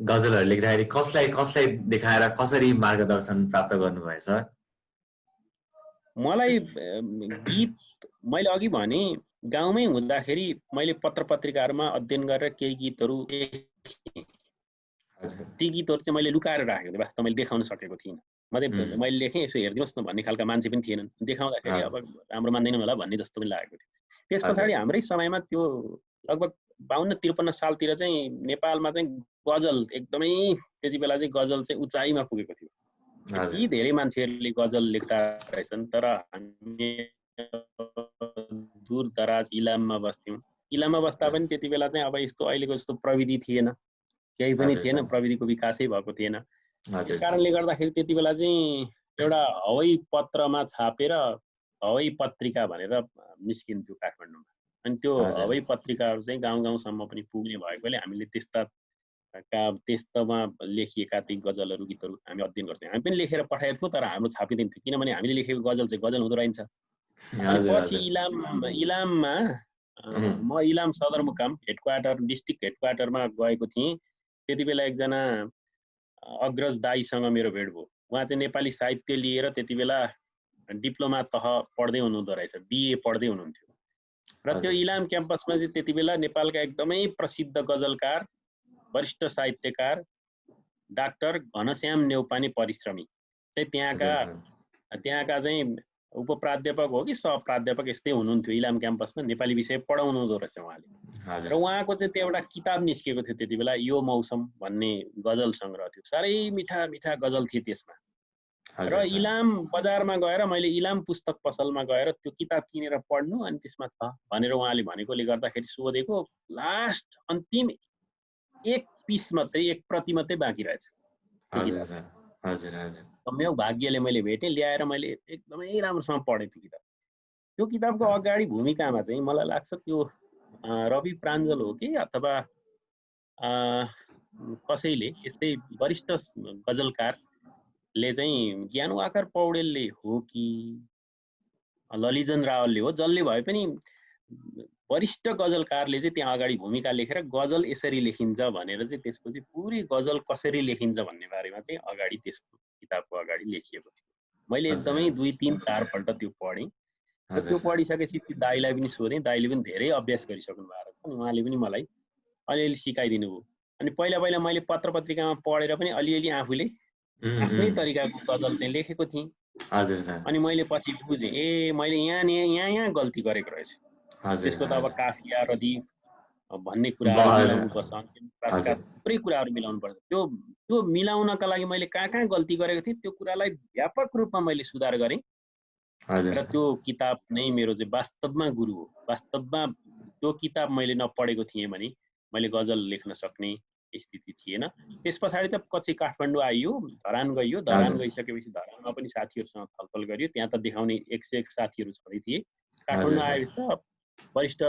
गजलहरू लेख्दाखेरि कसलाई कसलाई देखाएर कसरी मार्गदर्शन प्राप्त गर्नुभयो सर? मलाई गीत मैले अघि भने गाउँमै हुँदाखेरि मैले पत्र पत्रिकाहरूमा अध्ययन गरेर केही गीतहरू लेखेँ। हजुर ती गीतहरू चाहिँ मैले लुकाएर राखेको थिएँ, वास्तव मैले देखाउन सकेको थिइनँ। मैले लेखेँ, यसो हेरिदिनुहोस् न भन्ने खालका मान्छे पनि थिएनन्। देखाउँदाखेरि अब राम्रो मान्दैनन् होला भन्ने जस्तो पनि लागेको थियो। त्यस पछाडि हजुर हाम्रै समयमा त्यो लगभग 52-53 सालतिर चाहिँ नेपालमा चाहिँ गजल एकदमै त्यति बेला चाहिँ गजल चाहिँ उचाइमा पुगेको थियो। यति हजुर धेरै मान्छेहरूले गजल लेख्दा रहेछन्, तर हामी दूर दराज इलाममा बस्थ्यौँ। इलाममा बस्दा पनि त्यति बेला चाहिँ अब यस्तो अहिलेको जस्तो प्रविधि थिएन, केही पनि हजुर थिएन, सर प्रविधिको विकासै भएको थिएन। त्यस हजुर सर कारणले गर्दाखेरि त्यति बेला चाहिँ एउटा हवाई पत्रमा छापेर हवाई पत्रिका भनेर निस्किन्थ्यो काठमाडौँमा। अनि त्यो हजुर हवाई पत्रिकाहरू चाहिँ गाउँ गाउँसम्म पनि पुग्ने भएकोले हामीले त्यस्तामा लेखिएका ती गजलहरू गीतहरू हामी अध्ययन गर्थ्यौँ। हामी पनि लेखेर पठाएको थियौँ, तर हाम्रो छापिदिन्थ्यो, किनभने हामीले लेखेको गजल चाहिँ गजल हुँदो रहन्छ। अनि हजुर पछि हजुर इलाममा म इलाम सदरमुकाम डिस्ट्रिक्ट हेडक्वार्टरमा गएको थिएँ। त्यति बेला एकजना अग्रज दाईसँग मेरो भेट भयो। उहाँ चाहिँ नेपाली साहित्य लिएर त्यति बेला डिप्लोमा तह पढ्दै हुनुहुँदो रहेछ, बिए पढ्दै हुनुहुन्थ्यो। र त्यो हजुर इलाम क्याम्पसमा चाहिँ त्यति बेला नेपालका एकदमै प्रसिद्ध गजलकार, वरिष्ठ साहित्यकार डाक्टर घनश्याम नेउपाने परिश्रमी चाहिँ त्यहाँका हजुर त्यहाँका चाहिँ उपप्राध्यापक हो कि सहप्राध्यापक यस्तै हुनुहुन्थ्यो इलाम क्याम्पसमा, नेपाली विषय पढाउनु हुँदो रहेछ उहाँले। हजुर र उहाँको चाहिँ त्यो एउटा किताब निस्किएको थियो त्यति बेला, यो मौसम भन्ने गजल सङ्ग्रह थियो। साह्रै मिठा मिठा गजल थिए त्यसमा। र हजुर सर इलाम बजारमा गएर मैले इलाम पुस्तक पसलमा गएर त्यो किताब किनेर पढ्नु, अनि त्यसमा छ भनेर उहाँले भनेकोले गर्दाखेरि सोधेको, लास्ट अन्तिम एक पिस मात्रै, एक प्रति मात्रै बाँकी रहेछ त्यो हजुर किताब। सर हजुर हजुर सम्यक भाग्यले मैले भेटेँ, ल्याएर मैले एकदमै राम्रोसँग पढेँ त्यो किताब। त्यो किताबको अगाडि भूमिकामा चाहिँ मलाई लाग्छ त्यो रवि प्राञ्जल हो कि अथवा कसैले यस्तै वरिष्ठ गजलकारले चाहिँ ज्ञानवाकर पौडेलले हो कि ललिजन रावलले हो, जसले भए पनि वरिष्ठ गजलकारले चाहिँ त्यहाँ अगाडि भूमिका लेखेर गजल यसरी लेखिन्छ भनेर चाहिँ त्यसपछि पुरै गजल कसरी लेखिन्छ भन्ने बारेमा चाहिँ अगाडि त्यसको किताबको अगाडि लेखिएको थियो। मैले एकदमै 2, 3, 4 पल्ट त्यो पढेँ। र त्यो पढिसकेपछि त्यो दाइलाई पनि सोधेँ, दाइले पनि धेरै अभ्यास गरिसक्नु भएको छ, अनि उहाँले पनि मलाई अलिअलि सिकाइदिनु भयो। अनि पहिला पहिला मैले पत्र पत्रिकामा पढेर पनि अलिअलि आफूले आफ्नै तरिकाको गजल चाहिँ लेखेको थिएँ। हजुर सर अनि मैले पछि बुझेँ, ए मैले यहाँ गल्ती गरेको रहेछु। त्यसको त अब काफिया रदीफ भन्ने कुराहरू मिलाउनु पर्छ, अन्तिम प्रासका थुप्रै कुराहरू मिलाउनु पर्छ। त्यो मिलाउनका लागि मैले कहाँ गल्ती गरेको थिएँ त्यो कुरालाई व्यापक रूपमा मैले सुधार गरेँ। र त्यो किताब नै मेरो चाहिँ वास्तवमा गुरु हो। वास्तवमा त्यो किताब मैले नपढेको थिएँ भने मैले गजल लेख्न सक्ने स्थिति थिएन। त्यस पछाडि त पछि काठमाडौँ आइयो, धरान गइयो, धरान गइसकेपछि धरानमा पनि साथीहरूसँग छलफल गरियो। त्यहाँ त देखाउने 101 साथीहरू छँदै थिए। काठमाडौँ आएपछि त वरिष्ठ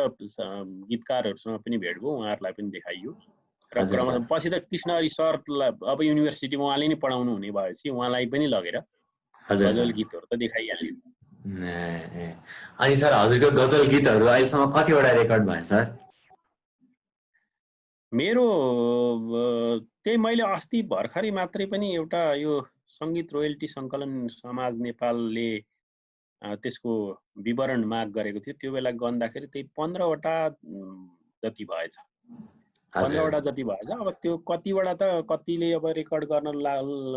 गीतकारहरूसँग पनि भेट भयो, उहाँहरूलाई पनि देखाइयो। र क्रमशः पछि त कृष्णहरि सरलाई अब युनिभर्सिटीमा उहाँले नै पढाउनु हुने भएपछि उहाँलाई पनि लगेर गजल गीतहरू त देखाइहाल्यो। अनि सर हजुरको गजल गीतहरू अहिलेसम्म कतिवटा रेकर्ड भयो सर? मेरो त्यही मैले अस्ति भर्खरै मात्रै पनि एउटा यो सङ्गीत रोयल्टी सङ्कलन समाज नेपालले त्यसको विवरण माग गरेको थियो। त्यो बेला गन्दाखेरि त्यही 15वटा जति भएछ। 15वटा जति भएछ। अब त्यो कतिवटा त कतिले अब रेकर्ड गर्न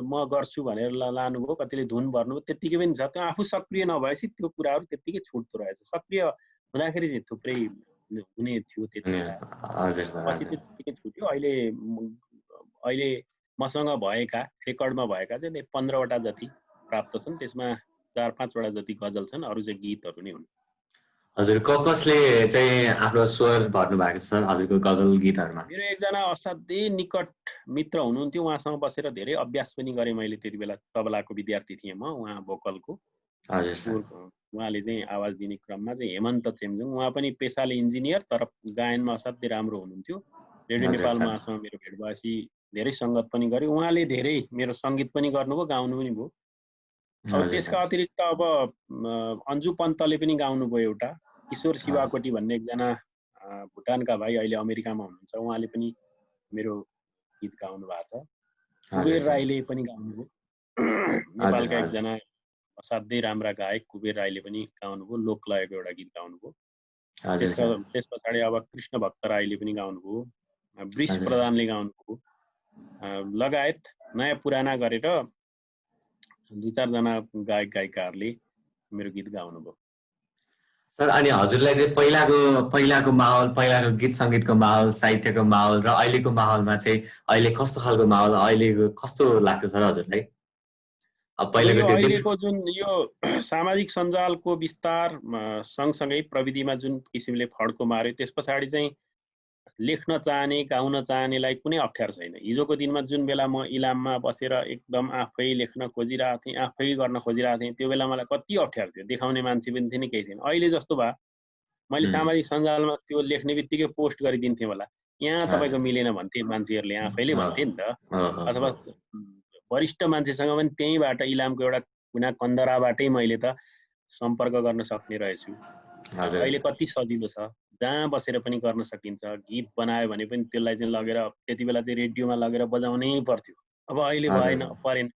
म गर्छु भनेर लानुभयो, कतिले धुन भर्नुभयो, त्यत्तिकै पनि छ। त्यो आफू सक्रिय नभएपछि त्यो कुराहरू त्यत्तिकै छुट्दो रहेछ। सक्रिय हुँदाखेरि चाहिँ थुप्रै हुने थियो त्यति बेला। पछि त्यो त्यत्तिकै छुट्यो। अहिले मसँग भएका रेकर्डमा भएका चाहिँ 15वटा जति प्राप्त छन्। त्यसमा 4-5वटा जति गजल छन्, अरू चाहिँ गीतहरू नै हुन्। हजुर कसले चाहिँ आफ्नो स्वर भर्नु भएको छ सर हजुरको गजल गीतहरूमा? मेरो एकजना असाध्यै निकट मित्र हुनुहुन्थ्यो, उहाँसँग बसेर धेरै अभ्यास पनि गरेँ मैले। त्यति बेला तबलाको विद्यार्थी थिएँ म, उहाँ भोकलको। उहाँले चाहिँ आवाज दिने क्रममा चाहिँ हेमन्त चेम्जुङ, उहाँ पनि पेसाले इन्जिनियर तर गायनमा असाध्यै राम्रो हुनुहुन्थ्यो। रेडियो नेपालमा उहाँसँग मेरो भेट भएपछि धेरै सङ्गत पनि गरेँ। उहाँले धेरै मेरो सङ्गीत पनि गर्नुभयो, गाउनु पनि भयो। अब त्यसका अतिरिक्त अब अन्जु पन्तले पनि गाउनुभयो एउटा। किशोर शिवाकोटी भन्ने एकजना भुटानका भाइ अहिले अमेरिकामा हुनुहुन्छ, उहाँले पनि मेरो गीत गाउनु भएको छ। कुबेर राईले पनि गाउनुभयो। नेपालका एकजना असाध्यै राम्रा गायक कुबेर राईले पनि गाउनुभयो, लोकलयको एउटा गीत गाउनुभयो। त्यस पछाडि अब कृष्ण भक्त राईले पनि गाउनुभयो, वृष प्रधानले गाउनुभयो, लगायत नयाँ पुराना गरेर 2-4 जना गायक गायिकाहरूले मेरो गीत गाउनुभयो। सर अनि हजुरलाई चाहिँ पहिलाको माहौल, पहिलाको गीत सङ्गीतको माहौल, साहित्यको माहौल र अहिलेको माहौलमा चाहिँ अहिले कस्तो खालको माहौल, अहिलेको कस्तो लाग्छ सर हजुरलाई? अहिलेको जुन यो सामाजिक सञ्जालको विस्तार सँगसँगै प्रविधिमा जुन किसिमले फड्को मार्यो, त्यस पछाडि चाहिँ लेख्न चाहने, गाउन चाहनेलाई कुनै अप्ठ्यारो छैन। हिजोको दिनमा जुन बेला म इलाममा बसेर एकदम आफै लेख्न खोजिरहेको थिएँ, आफै गर्न खोजिरहेको थिएँ, त्यो बेला मलाई कति अप्ठ्यारो थियो। देखाउने मान्छे पनि थिएन, केही थिएन। अहिले जस्तो भए मैले सामाजिक सञ्जालमा त्यो लेख्ने बित्तिकै पोस्ट गरिदिन्थेँ होला, यहाँ तपाईँको मिलेन भन्थे मान्छेहरूले, आफैले भन्थे नि त। अथवा वरिष्ठ मान्छेसँग पनि त्यहीँबाट इलामको एउटा कुना कन्दराबाटै मैले त सम्पर्क गर्न सक्ने रहेछु। अहिले कति सजिलो छ, जहाँ बसेर पनि गर्न सकिन्छ। गीत बनायो भने पनि त्यसलाई चाहिँ लगेर त्यति बेला चाहिँ रेडियोमा लगेर बजाउनै पर्थ्यो। अब अहिले परेन।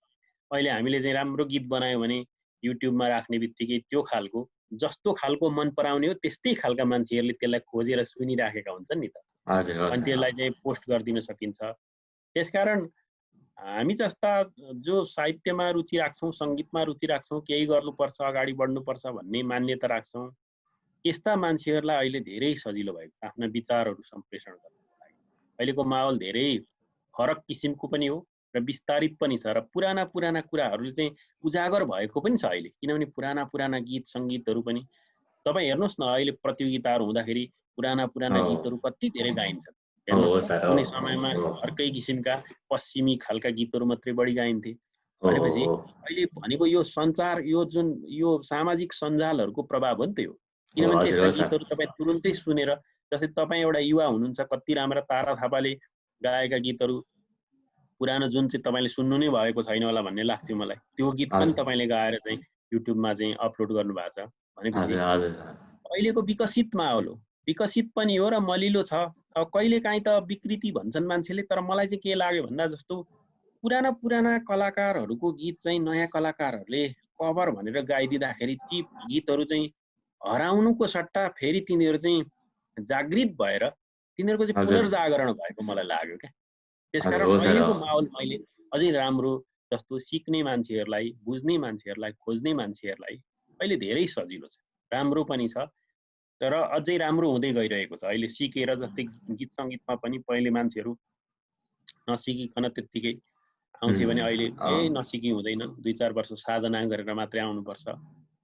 अहिले हामीले चाहिँ राम्रो गीत बनायो भने युट्युबमा राख्ने बित्तिकै त्यो खालको जस्तो खालको मन पराउने हो त्यस्तै खालका मान्छेहरूले त्यसलाई खोजेर सुनिराखेका हुन्छन् नि त। अनि त्यसलाई चाहिँ पोस्ट गरिदिन सकिन्छ। त्यसकारण हामी जस्ता जो साहित्यमा रुचि राख्छौँ, सङ्गीतमा रुचि राख्छौँ, केही गर्नुपर्छ, अगाडि बढ्नुपर्छ भन्ने मान्यता राख्छौँ, यस्ता मान्छेहरूलाई अहिले धेरै सजिलो भएको छ आफ्ना विचारहरू सम्प्रेषण गर्नको लागि। अहिलेको माहौल धेरै फरक किसिमको पनि हो र विस्तारित पनि छ र पुराना कुराहरू चाहिँ उजागर भएको पनि छ अहिले, किनभने पुराना गीत सङ्गीतहरू पनि तपाईँ हेर्नुहोस् न, अहिले प्रतियोगिताहरू हुँदाखेरि पुराना गीतहरू कति धेरै गाइन्छन्। हेर्नुहोस् त, कुनै समयमा अर्कै किसिमका पश्चिमी खालका गीतहरू मात्रै बढी गाइन्थे। भनेपछि अहिले भनेको यो सञ्चार, यो सामाजिक सञ्जालहरूको प्रभाव हो नि त यो। किनभने त्यस्ता गीतहरू तपाईँ तुरुन्तै सुनेर, जस्तै तपाईँ एउटा युवा हुनुहुन्छ, कति राम्रा तारा थापाले गाएका गीतहरू पुरानो जुन चाहिँ तपाईँले सुन्नु नै भएको छैन होला भन्ने लाग्थ्यो मलाई, त्यो गीत पनि तपाईँले गाएर चाहिँ युट्युबमा चाहिँ अपलोड गर्नु भएको छ। भनेपछि अहिलेको विकसित माहौल हो, विकसित पनि हो र मलिलो छ। अब कहिलेकाहीँ त विकृति भन्छन् मान्छेले, तर मलाई चाहिँ के लाग्यो भन्दा जस्तो पुराना कलाकारहरूको गीत चाहिँ नयाँ कलाकारहरूले कभर भनेर गाइदिँदाखेरि ती गीतहरू चाहिँ हराउनुको सट्टा फेरि तिनीहरू चाहिँ जागृत भएर तिनीहरूको चाहिँ पुनर्जागरण भएको मलाई लाग्यो क्या। त्यसकारण अहिलेको माहौल मैले अझै राम्रो, जस्तो सिक्ने मान्छेहरूलाई, बुझ्ने मान्छेहरूलाई, खोज्ने मान्छेहरूलाई अहिले धेरै सजिलो छ, राम्रो पनि छ तर अझै राम्रो हुँदै गइरहेको छ। अहिले सिकेर, जस्तै गीत सङ्गीतमा पनि पहिले मान्छेहरू नसिकिकन त्यत्तिकै आउँथे भने अहिले नसिकी हुँदैन, 2-4 वर्ष साधना गरेर मात्रै आउनुपर्छ।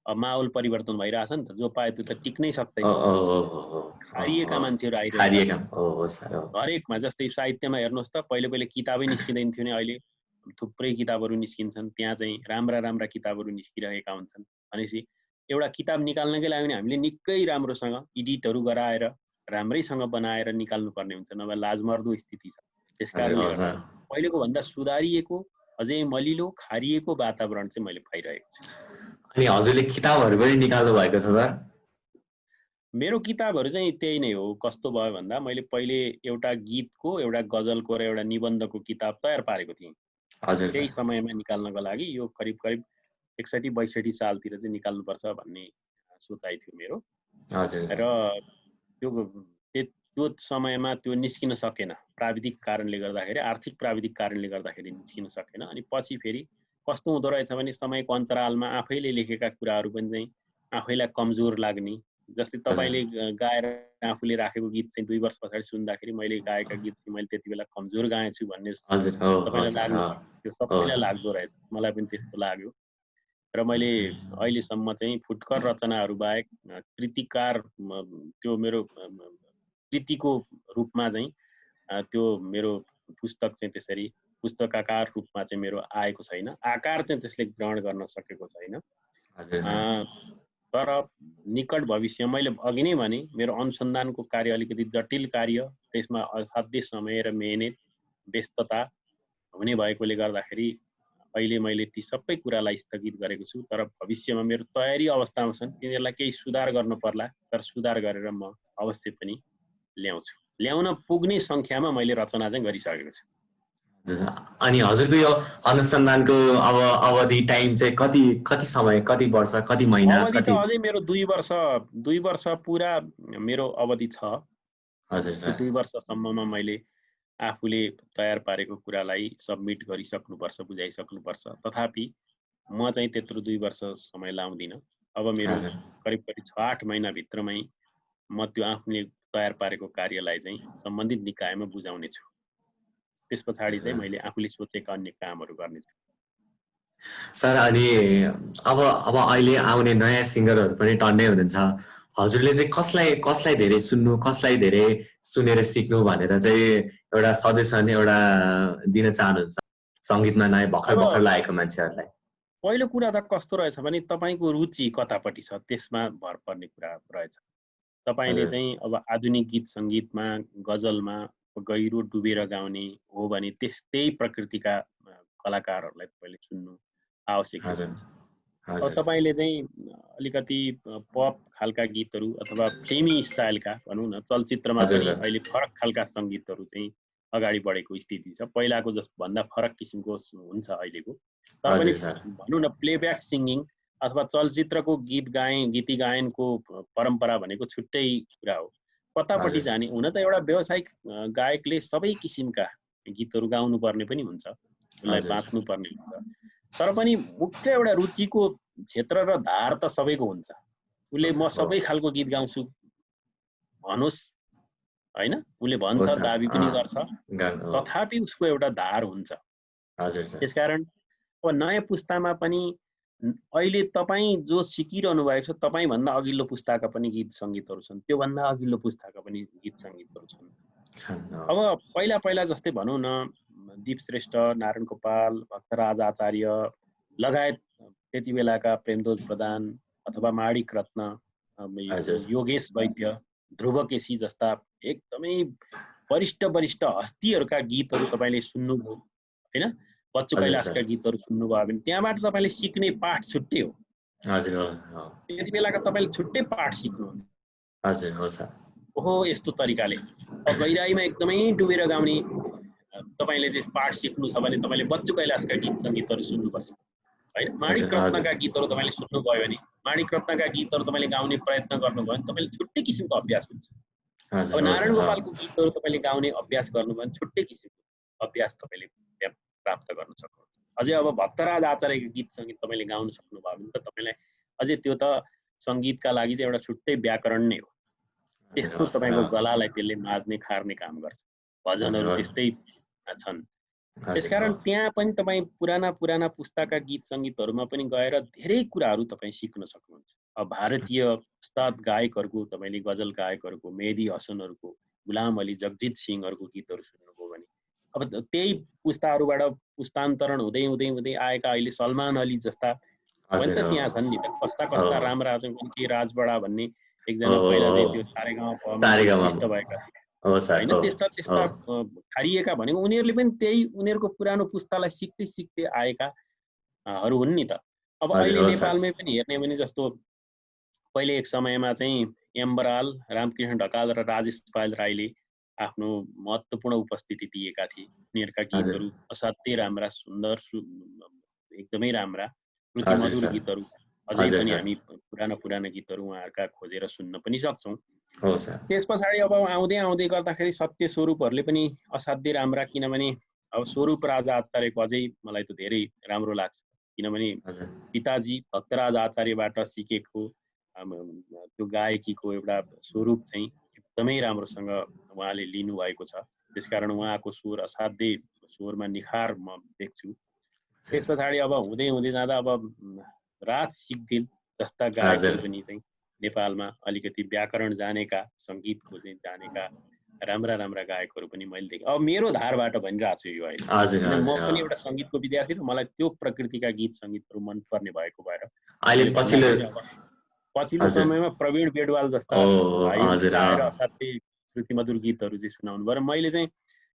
अब माहौल परिवर्तन भइरहेछ नि त, जो पायो त्यो त टिक्नै सक्दैन, खारिएका मान्छेहरू आइरहेका हरेकमा। जस्तै साहित्यमा हेर्नुहोस् त, पहिले किताबै निस्किँदैन थियो नि, अहिले थुप्रै किताबहरू निस्किन्छन्, त्यहाँ चाहिँ राम्रा किताबहरू निस्किरहेका हुन्छन्। भनेपछि एउटा किताब निकाल्नकै लागि भने हामीले निकै राम्रोसँग एडिटहरू गराएर राम्रैसँग बनाएर निकाल्नुपर्ने हुन्छ, नभए लाजमर्दो स्थिति छ। त्यसकारणले गर्दा पहिलेको भन्दा सुधारिएको, अझै मलिलो खारिएको वातावरण चाहिँ मैले पाइरहेको छु। अनि हजुरले किताबहरू पनि निकाल्नु भएको छ सर? मेरो किताबहरू चाहिँ त्यही नै हो। कस्तो भयो भन्दा मैले पहिले एउटा गीतको, एउटा गजलको र एउटा निबन्धको किताब तयार पारेको थिएँ त्यही समयमा निकाल्नको लागि। यो करिब 61-62 सालतिर चाहिँ निकाल्नुपर्छ भन्ने सोचाइ थियो मेरो। र त्यो समयमा त्यो निस्किन सकेन, प्राविधिक कारणले गर्दाखेरि, आर्थिक प्राविधिक कारणले गर्दाखेरि निस्किन सकेन। अनि पछि फेरि कस्तो हुँदो रहेछ भने समयको अन्तरालमा आफैले लेखेका कुराहरू पनि चाहिँ आफैलाई कमजोर लाग्ने। जस्तै तपाईँले गाएर आफूले राखेको गीत चाहिँ 2 वर्ष पछाडि सुन्दाखेरि मैले गाएका गीत चाहिँ मैले त्यति बेला कमजोर गाएछु भन्ने तपाईँलाई लाग्नु सक्छ। त्यो सबैलाई लाग्दो रहेछ, मलाई पनि त्यस्तो लाग्यो। र मैले अहिलेसम्म चाहिँ फुटकर रचनाहरू बाहेक कृतिकार, त्यो मेरो कृतिको रूपमा चाहिँ त्यो मेरो पुस्तक चाहिँ त्यसरी पुस्तकाकार रूपमा चाहिँ मेरो आएको छैन, आकार चाहिँ त्यसले ग्रहण गर्न सकेको छैन। तर निकट भविष्य, मैले अघि नै भने, मेरो अनुसन्धानको कार्य अलिकति जटिल कार्य, त्यसमा असाध्य समय र मेहनत व्यस्तता हुने भएकोले गर्दाखेरि अहिले मैले ती सबै कुरालाई स्थगित गरेको छु। तर भविष्यमा मेरो तयारी अवस्थामा छन्, तिनीहरूलाई केही सुधार गर्नु पर्ला, तर सुधार गरेर म अवश्य पनि ल्याउँछु। ल्याउन पुग्ने सङ्ख्यामा मैले रचना चाहिँ गरिसकेको छु। अनि हजुरको यो अनुसन्धानको अवधि टाइम चाहिँ कति समय, कति वर्ष, कति महिना? अवधि त अझै मेरो 2 वर्ष पुरा मेरो अवधि छ। हजुर सर। 2 वर्षसम्ममा मैले आफूले तयार पारेको कुरालाई सब्मिट गरिसक्नुपर्छ, बुझाइसक्नुपर्छ। तथापि म चाहिँ त्यत्रो 2 वर्ष समय लाउँदिनँ। अब मेरो करिब 6-8 महिनाभित्रमै म त्यो आफूले तयार पारेको कार्यलाई चाहिँ सम्बन्धित निकायमा बुझाउने छु। त्यस पछाडि चाहिँ मैले आफूले सोचेका अन्य कामहरू गर्नेछु। सर, अनि अब अहिले आउने नयाँ सिङ्गरहरू पनि टन्नै हुनुहुन्छ। हजुरले चाहिँ कसलाई धेरै सुन्नु, कसलाई धेरै सुनेर सिक्नु भनेर चाहिँ एउटा सजेसन एउटा दिन चाहनुहुन्छ सङ्गीतमा नयाँ भर्खर लागेको मान्छेहरूलाई? पहिलो कुरा त कस्तो रहेछ भने तपाईँको रुचि कतापट्टि छ त्यसमा भर पर्ने कुरा रहेछ। तपाईँले चाहिँ अब आधुनिक गीत सङ्गीतमा, गजलमा गहिरो डुबेर गाउने हो भने त्यस्तै प्रकृतिका कलाकारहरूलाई तपाईँले सुन्नु आवश्यक हुन्छ। अब तपाईँले चाहिँ अलिकति पप खालका गीतहरू अथवा फिल्मी स्टाइलका भनौँ न, चलचित्रमा पनि अहिले फरक खालका सङ्गीतहरू चाहिँ अगाडि बढेको स्थिति छ। पहिलाको जस्तो भन्दा फरक किसिमको हुन्छ अहिलेको। तर पनि भनौँ न, प्लेब्याक सिङ्गिङ अथवा चलचित्रको गीती गायनको परम्परा भनेको छुट्टै कुरा हो। कतापट्टि जाने? हुन त एउटा व्यावसायिक गायकले सबै किसिमका गीतहरू गाउनु पर्ने पनि हुन्छ। उसलाई बाँच्नु पर्ने हुन्छ। तर पनि मुख्य एउटा रुचिको क्षेत्र र धार त सबैको हुन्छ। उसले म सबै खालको गीत गाउँछु भनोस् हैन, उसले भन्छ, दाबी पनि गर्छ, तथापि उसको एउटा धार हुन्छ। त्यसकारण अब नयाँ पुस्तामा पनि अहिले तपाईँ जो सिकिरहनु भएको छ, तपाईँभन्दा अघिल्लो पुस्ताका पनि गीत सङ्गीतहरू छन्, त्योभन्दा अघिल्लो पुस्ताका पनि गीत सङ्गीतहरू छन्। अब पहिला पहिला जस्तै भनौँ न, दीप श्रेष्ठ, नारायण गोपाल, भक्तराज आचार्य लगायत त्यति बेलाका प्रेमदोज प्रधान अथवा माणिक रत्न, योगेश वैद्य, ध्रुव केसी जस्ता एकदमै वरिष्ठ हस्तीहरूका गीतहरू तपाईँले सुन्नुभयो हैन, बच्चु कैलाशका गीतहरू सुन्नुभयो भने त्यहाँबाट तपाईँले सिक्ने पाठ छुट्टै हो। त्यति बेलाका तपाईँले छुट्टै पाठ सिक्नुहुन्छ। ओहो यस्तो तरिकाले गहिराईमा एकदमै डुबेर गाउने तपाईँले चाहिँ पाठ सिक्नु छ भने तपाईँले बच्चु कैलाशका गीत सङ्गीतहरू सुन्नुपर्छ हैन। माणिक रत्नका गीतहरू तपाईँले सुन्नुभयो भने, माणिक रत्नका गीतहरू तपाईँले गाउने प्रयत्न गर्नुभयो भने तपाईँले छुट्टै किसिमको अभ्यास हुन्छ। अब नारायण गोपालको गीतहरू तपाईँले गाउने अभ्यास गर्नुभयो भने छुट्टै किसिमको अभ्यास तपाईँले प्राप्त गर्न सक्नुहुन्छ। अझै अब भक्तराज आचार्यको गीत सङ्गीत तपाईँले गाउन सक्नुभयो भने त तपाईँलाई अझै त्यो त सङ्गीतका लागि चाहिँ एउटा छुट्टै व्याकरण नै हो। त्यस्तो तपाईँको गलालाई त्यसले माझ्ने खार्ने काम गर्छ। भजनहरू त्यस्तै छन्। त्यसकारण त्यहाँ पनि तपाईँ पुराना पुस्ताका गीत सङ्गीतहरूमा पनि गएर धेरै कुराहरू तपाईँ सिक्न सक्नुहुन्छ। अब भारतीय उस्ताद गायकहरूको, तपाईँले गजल गायकहरूको, मेहदी हसनहरूको, गुलाम अली, जगजित सिंहहरूको गीतहरू सुन्नुभयो भने, अब त्यही पुस्ताहरूबाट पुस्तान्तरण हुँदै हुँदै हुँदै आएका अहिले सलमान अली जस्ता पनि त त्यहाँ छन् नि त। कस्ता कस्ता राम्रा छन्, के राजबडा भन्ने एकजना पहिला चाहिँ त्यो सारेगामा भएका हैन, त्यस्ता खारिएका भनेको उनीहरूले पनि त्यही उनीहरूको पुरानो पुस्तालाई सिक्दै सिक्दै आएका हरू हुन् नि त। अब अहिले नेपालमै पनि हेर्ने भने जस्तो पहिले एक समयमा चाहिँ एम बराल, रामकृष्ण ढकाल र राजेश पायल राईले आफ्नो महत्त्वपूर्ण उपस्थिति दिएका थिए। उनीहरूका गीतहरू असाध्यै राम्रा, सुन्दर, एकदमै राम्रा श्रुतिमधुर गीतहरू अझै पनि हामी पुराना गीतहरू उहाँहरूका खोजेर सुन्न पनि सक्छौँ। त्यस पछाडि अब आउँदै गर्दाखेरि सत्य स्वरूपहरूले पनि असाध्यै राम्रा, किनभने अब स्वरूप राजा आचार्यको अझै मलाई त धेरै राम्रो लाग्छ, किनभने पिताजी भक्तराज आचार्यबाट सिकेको त्यो गायकीको एउटा स्वरूप चाहिँ एकदमै राम्रोसँग उहाँले लिनुभएको छ। त्यसकारण उहाँको स्वर असाध्यै, स्वरमा निखार म देख्छु। त्यस पछाडि अब हुँदै जाँदा अब राज सिग्देल जस्ता गायकहरू पनि चाहिँ नेपालमा अलिकति व्याकरण जानेका, सङ्गीतको चाहिँ जानेका राम्रा गायकहरू पनि मैले देखेँ। अब मेरो धारबाट भनिरहेको छु यो अहिले, म पनि एउटा सङ्गीतको विद्यार्थी र मलाई त्यो प्रकृतिका गीत सङ्गीतहरू मनपर्ने भएको भएर पछिल्लो समयमा प्रवीण बेडवाल जस्ता भाइहरू आएर असाध्यै श्रुतिमधुर गीतहरू चाहिँ सुनाउनु भयो। र मैले चाहिँ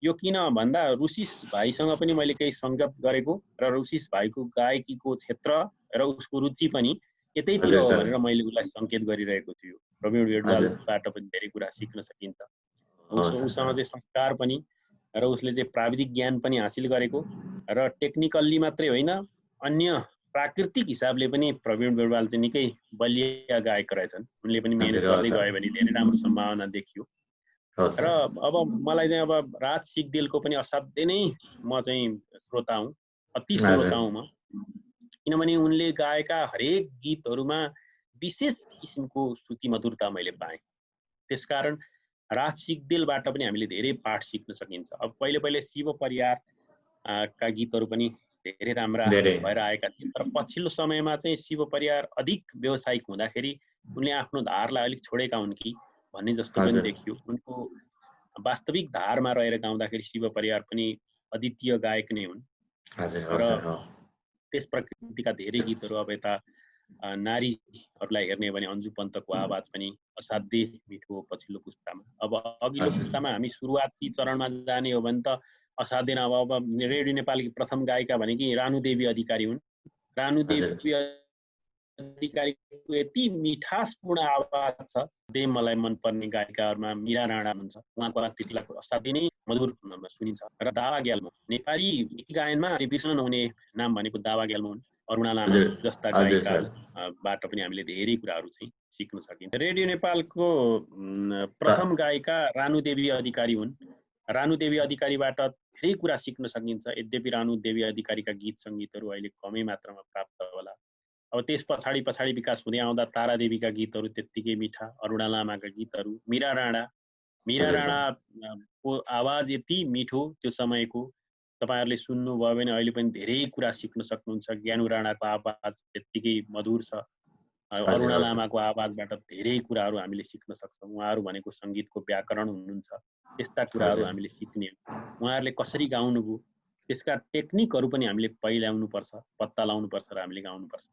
यो किन भन्दा रुसिस भाइसँग पनि मैले केही सङ्गत गरेको र रुसिस भाइको गायकीको क्षेत्र र उसको रुचि पनि यतैतिर हो भनेर मैले उसलाई सङ्केत गरिरहेको छु। प्रवीण बेडवालबाट पनि धेरै कुरा सिक्न सकिन्छ। उसँग चाहिँ संस्कार पनि र उसले चाहिँ प्राविधिक ज्ञान पनि हासिल गरेको र टेक्निकल्ली मात्रै होइन, अन्य प्राकृतिक हिसाबले पनि प्रवीण बेडवाल चाहिँ निकै बलिया गायक रहेछन्। उनले पनि मेहनत गर्दै गयो भने धेरै राम्रो सम्भावना देखियो। र अब मलाई चाहिँ अब राज सिग्देलको पनि असाध्यै नै म चाहिँ श्रोता हुँ, अति श्रोता हुँ म, किनभने उनले गाएका हरेक गीतहरूमा विशेष किसिमको श्रुति मधुरता मैले पाएँ। त्यसकारण राज सिग्देलबाट पनि हामीले धेरै पाठ सिक्न सकिन्छ। अब पहिले शिव परियार का गीतहरू पनि धेरै राम्रा भएर आएका थिए, तर पछिल्लो समयमा चाहिँ शिव परियार अधिक व्यावसायिक हुँदाखेरि उनले आफ्नो धारलाई अलिक छोडेका हुन् कि भन्ने जस्तो पनि देखियो। उनको वास्तविक धारमा रहेर गाउँदाखेरि शिव परियार पनि अद्वितीय गायक नै हुन्। र त्यस प्रकृतिका धेरै गीतहरू, अब यता नारीहरूलाई हेर्ने भने अन्जु पन्तको आवाज पनि असाध्यै मिठो हो पछिल्लो पुस्तामा। अब अघिल्लो पुस्तामा हामी सुरुवाती चरणमा जाने हो भने त असाध्यै अब रेडियो नेपालकी प्रथम गायिका भनेकी रानु देवी अधिकारी हुन्। रानु देवी अधिकारीको यति मिठासपूर्ण आवाज छ। त्यही मलाई मनपर्ने गायिकाहरूमा मीरा राणा हुनुहुन्छ, उहाँको आवाज त्यति असाध्यै नै मधुर सुनिन्छ। र दावा ग्याल्मो, नेपाली गीत गायनमा बिर्सन नहुने नाम भनेको दावा ग्याल्मो हुन्। अरुणा लामा जस्ता गायिकाबाट पनि हामीले धेरै कुराहरू चाहिँ सिक्न सकिन्छ। रेडियो नेपालको प्रथम गायिका रानु देवी अधिकारी हुन्। रानु देवी अधिकारीबाट धेरै कुरा सिक्न सकिन्छ। यद्यपि रानु देवी अधिकारीका गीत सङ्गीतहरू अहिले कमै मात्रामा प्राप्त होला। अब त्यस पछाडि विकास हुँदै आउँदा तारा देवीका गीतहरू त्यत्तिकै मिठा, अरुणा लामाका गीतहरू, मीरा राणाको आवाज यति मिठो त्यो समयको, तपाईहरुले सुन्नुभयो भने अहिले पनि धेरै कुरा सिक्न सक्नुहुन्छ। ज्ञानु राणाको आवाज त्यत्तिकै मधुर छ, अरुणा लामाको आवाजबाट धेरै कुराहरू हामीले सिक्न सक्छौँ। उहाँहरू भनेको सङ्गीतको व्याकरण हुनुहुन्छ, त्यस्ता कुराहरू हामीले सिक्ने। उहाँहरूले कसरी गाउनुभयो त्यसका टेक्निकहरू पनि हामीले पहिल्याउनुपर्छ, पत्ता लाउनुपर्छ र हामीले गाउनुपर्छ।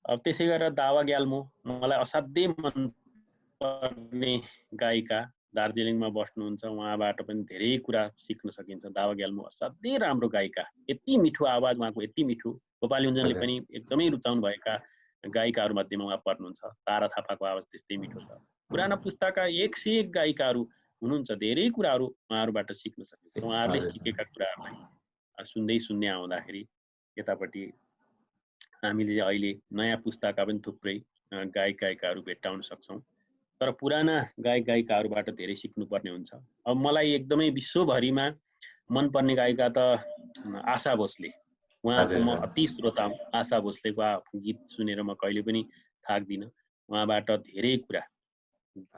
अब त्यसै गरेर दावा ग्याल्मो मलाई असाध्यै मन पर्ने गायिका, दार्जिलिङमा बस्नुहुन्छ, उहाँबाट पनि धेरै कुरा सिक्न सकिन्छ। दावा ग्याल्मो असाध्यै राम्रो गायिका, यति मिठो आवाज उहाँको, यति मिठो। गोपाल युञ्जनले पनि एकदमै रुचाउनु भएका गायिकाहरू मध्येमा उहाँ पर्नुहुन्छ। तारा थापाको आवाज त्यस्तै मिठो छ। पुराना पुस्ताका 1 से 1 गायिकाहरू हुनुहुन्छ, धेरै कुराहरू उहाँहरूबाट सिक्न सकिन्छ। उहाँहरूले सिकेका कुराहरूलाई सुन्दै आउँदाखेरि यतापट्टि हामीले अहिले नयाँ पुस्ताका पनि थुप्रै गायिकाहरू भेट्टाउन सक्छौँ। तर पुराना गायिकाहरूबाट धेरै सिक्नुपर्ने हुन्छ। अब मलाई एकदमै विश्वभरिमा मनपर्ने गायिका त आशा भोसले, उहाँको म अति श्रोता हुँ। आशा भोसलेको गीत सुनेर म कहिले पनि थाक्दिनँ। उहाँबाट धेरै कुरा,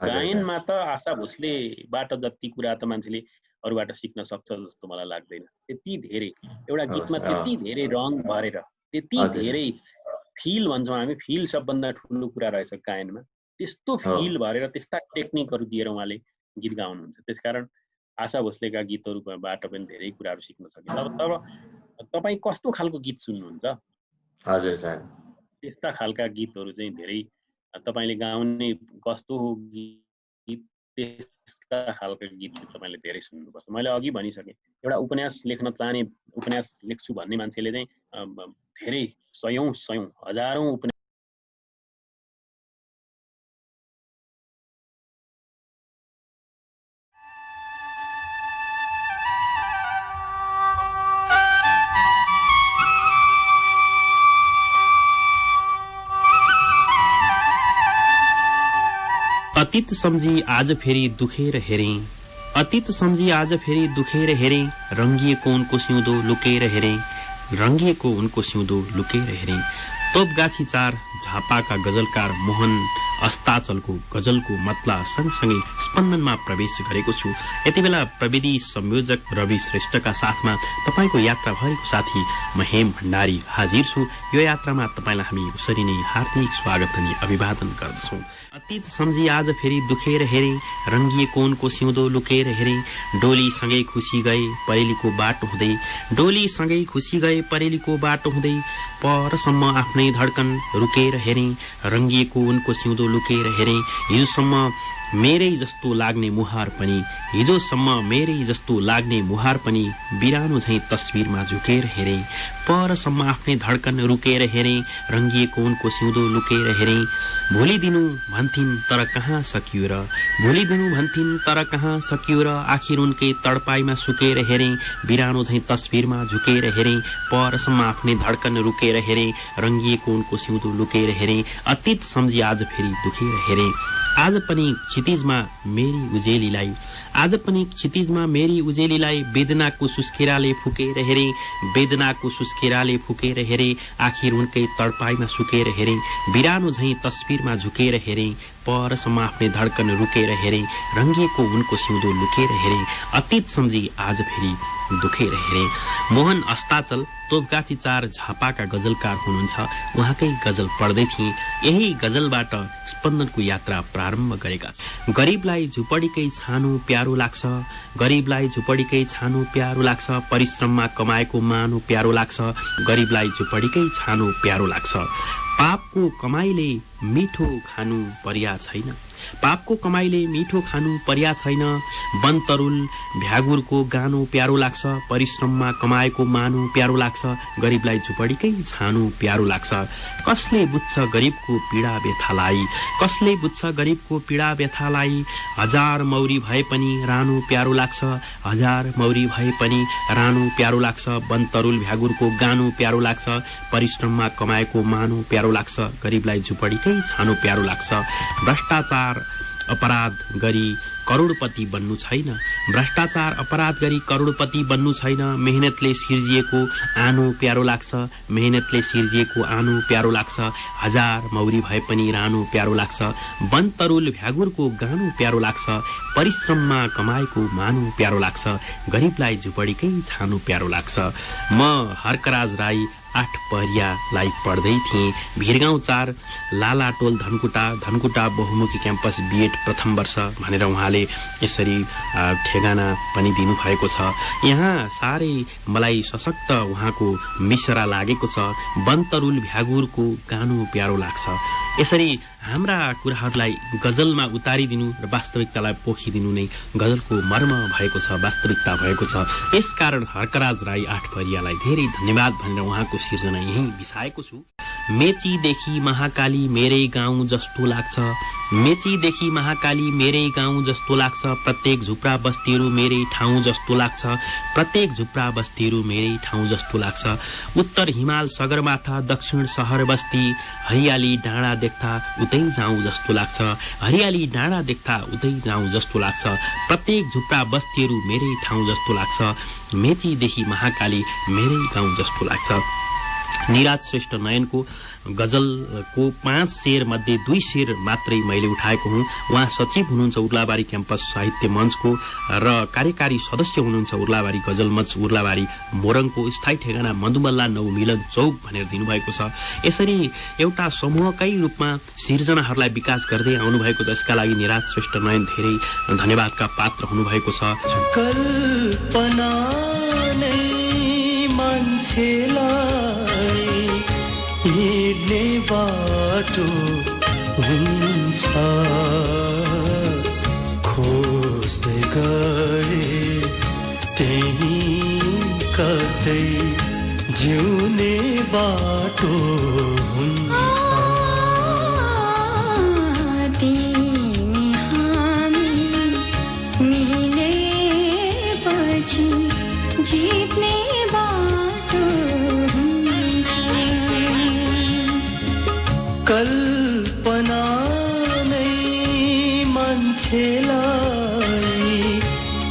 गायनमा त आशा भोसलेबाट जति कुरा त मान्छेले अरूबाट सिक्न सक्छ जस्तो मलाई लाग्दैन। त्यति धेरै एउटा गीतमा त्यति धेरै रङ भरेर, त्यति धेरै फिल भन्छौँ हामी, फिल सबभन्दा ठुलो कुरा रहेछ गायनमा। त्यस्तो फिल भरेर त्यस्ता टेक्निकहरू दिएर उहाँले गीत गाउनुहुन्छ। त्यसकारण आशा भोसलेका गीतहरूबाट पनि धेरै कुराहरू सिक्न सकिन्छ। अब तपाईँ कस्तो खालको गीत सुन्नुहुन्छ? हजुर सर, त्यस्ता खालका गीतहरू चाहिँ धेरै तपाईँले गाउने कस्तो हो गीत, त्यस्ता खालका गीत तपाईँले धेरै सुन्नुपर्छ। मैले अघि भनिसकेँ, एउटा उपन्यास लेख्न चाहने, उपन्यास लेख्छु भन्ने मान्छेले चाहिँ धेरै सयौं हजारौं उपन्यास अतीत सम्झी आज फेरि दुखेर हेरें, अतीत सम्झी आज फेरि दुखेर हेरें, रंगिएको उनको सिउँदो लुकेर हेरें, रंगिएको उनको सिउँदो लुकेर हेरें। तोपगाछी 4 झापाका गजलकार मोहन अस्ताचलको गजलको मतला सँगसँगै स्पन्दनमा प्रवेश गरेको छु। यति बेला प्रविधि संयोजक रवि श्रेष्ठका साथमा तपाईको यात्रा भरेको साथी म हेम भण्डारी हाजिर छु। यो यात्रामा तपाईलाई हामी उसरी नै हार्दिक स्वागत अनि अभिवादन गर्दछौं। अतीत सम्झी आज फेरि दुखेर हेरे, रंगिएको उनको सिउँदो लुकेर हेरे, डोली सँगै खुसी गए परेलीको बाटो हुँदै, डोली सँगै खुसी गए परेलीको बाटो हुँदै, परसम्म आफ्नै धड्कन रुकेर हेरे, रंगिएको उनको सिउँदो लुकेर हेरे। हिजोसम्म मेरै जस्तो लाग्ने मुहार पनि, हिजोसम्म मेरै जस्तो लाग्ने मुहार पनि, बिरानो झैं तस्बिरमा झुकेर हेरे, परसम्म आफ्नै धड्कन रुकेर हेरे, रंगिएको उनको सिउँदो लुकेर हेरे। भोलिदिनु भन्थिन् तर कहाँ सकियो र, भोलिदिनु भन्थिन् तर कहाँ सकियो र, आखिर उनकै तडपाईमा सुकेर हेरे, बिरानो झैं तस्बिरमा झुकेर हेरे, परसम्म आफ्नै धड्कन रुकेर हेरे, रंगिएको उनको सिउँदो लुकेर हेरे। अतीत सम्झी आज फेरि दुखेर हेरे। आज पनि क्षितिजमा मेरी उजेलीलाई, आज पनि क्षितिजमा मेरी उजेलीलाई, वेदनाको सुस्केराले फुकेर हेरे, वेदनाको सुस्केराले फुकेर हेरे, आखिर उनकै तडपाईमा सुकेर हेरे, बिरानो झैं तस्बिरमा झुकेर हेरे, परसम्म आफ्नै धड्कन रुकेर हेरे, रंगिएको उनको सिउँदो लुकेर हेरे। अतीत सम्झी आज फेरि दुखेर हेरे। मोहन अस्ताचल तोपगाछी 4 झापाका गजलकार हुनुहुन्छ। उहाँकै गजल पढ्दै थिए। यही गजलबाट स्पन्दनको यात्रा प्रारम्भ गरेका छन्। गरीबलाई झुपडीकै छानु प्यारो लाग्छ, गरीबलाई झुपडीकै छानु प्यारो लाग्छ, परिश्रममा कमाएको मानु प्यारो लाग्छ, गरीबलाई झुपडीकै छानु प्यारो लाग्छ। पापको कमाईले मिठो खानु पर्या छैन, पापको कमाईले मिठो खानु पर्या छैन, वनतरुल भ्यागुरको गानो प्यारो लाग्छ, परिश्रममा कमाएको मानु प्यारो लाग्छ, गरीबलाई झुपडीकै छानु प्यारो लाग्छ। कसले बुझ्छ गरीबको पीडा व्यथालाई, कसले बुझ्छ गरीबको पीडा व्यथालाई, हजार मौरी भए पनि रानु प्यारो लाग्छ, हजार मौरी भए पनि रानु प्यारो लाग्छ, वनतरुल भ्यागुरको गानो प्यारो लाग्छ, परिश्रममा कमाएको मानु प्यारो लाग्छ, गरीबलाई झुपडीकै छानु प्यारो लाग्छ। भ्रष्टाचार अपराध गरी करोडपति बन्नु छैन, भ्रष्टाचार अपराध गरी करोडपति बन्नु छैन। मेहनतले सिर्जिएको आनो प्यारो लाग्छ, मेहनतले सिर्जिएको आनो प्यारो लाग्छ। हजार मौरी भए पनि रानो प्यारो लाग्छ, वन तरुल भ्यागुरको गानो प्यारो लाग्छ। परिश्रममा कमाएको मानु प्यारो लाग्छ, गरीबलाई झुपडीकै छानु प्यारो लाग्छ। म हर्कराज राई 8 पहरियालाई पढ्दै थिएँ। भिरगाउँ 4 लालाटोल धनकुटा बहुमुखी क्याम्पस बीएड प्रथम वर्ष भनेर उहाँले यसरी ठेगाना पनि दिनुभएको छ। यहाँ साह्रै मलाई सशक्त उहाँको मिसरा लागेको छ। वनतरुल भ्यागुरको गानो प्यारो लाग्छ। यसरी हाम्रा कुराहरूलाई गजलमा उतारिदिनु र वास्तविकतालाई पोखिदिनु नै गजलको मर्म भएको छ, वास्तविकता भएको छ। यसकारण हर्कराज राई 8 पहरियालाई धेरै धन्यवाद भनेर उहाँको सिर्जना यही बिसाएको छु। मेचीदेखि महाकाली मेरै गाउँ जस्तो लाग्छ, मेचीदेखि महाकाली मेरै गाउँ जस्तो लाग्छ। प्रत्येक झुप्रा बस्तीहरू मेरै ठाउँ जस्तो लाग्छ, प्रत्येक झुप्रा बस्तीहरू मेरै ठाउँ जस्तो लाग्छ। उत्तर हिमाल सगरमाथा, दक्षिण सहर बस्ती, हरियाली डाँडा देख्दा उतै जाउँ जस्तो लाग्छ, हरियाली डाँडा देख्दा उतै जाउँ जस्तो लाग्छ। प्रत्येक झुप्रा बस्तीहरू मेरै ठाउँ जस्तो लाग्छ, मेचीदेखि महाकाली मेरै गाउँ जस्तो लाग्छ। निराज श्रेष्ठ नयनको गजलको 5 शेर मध्ये 2 शेर मात्रै मैले उठाएको हुँ। उहाँ सचिव हुनुहुन्छ उर्लाबारी क्याम्पस साहित्य मञ्चको र कार्यकारी सदस्य हुनुहुन्छ उर्लाबारी गजल मञ्च उर्लाबारी मोरङको। स्थायी ठेगाना मधुमल्ला 9 मिलन चौक भनेर दिनुभएको छ। यसरी एउटा समूहकै रूपमा सिर्जनाहरूलाई विकास गर्दै आउनुभएको छ। यसका लागि निराज श्रेष्ठ नयन धेरै धन्यवादका पात्र हुनुभएको छ। कल्पना नै मान्छेलाई हिँड्ने बाटो हुन्छ, खोज्दै गए त्यही कतै जिउने बाटो हुन्छ। तिमी हामी मिलेपछि जित्ने कल्पना नै मान्छेलाई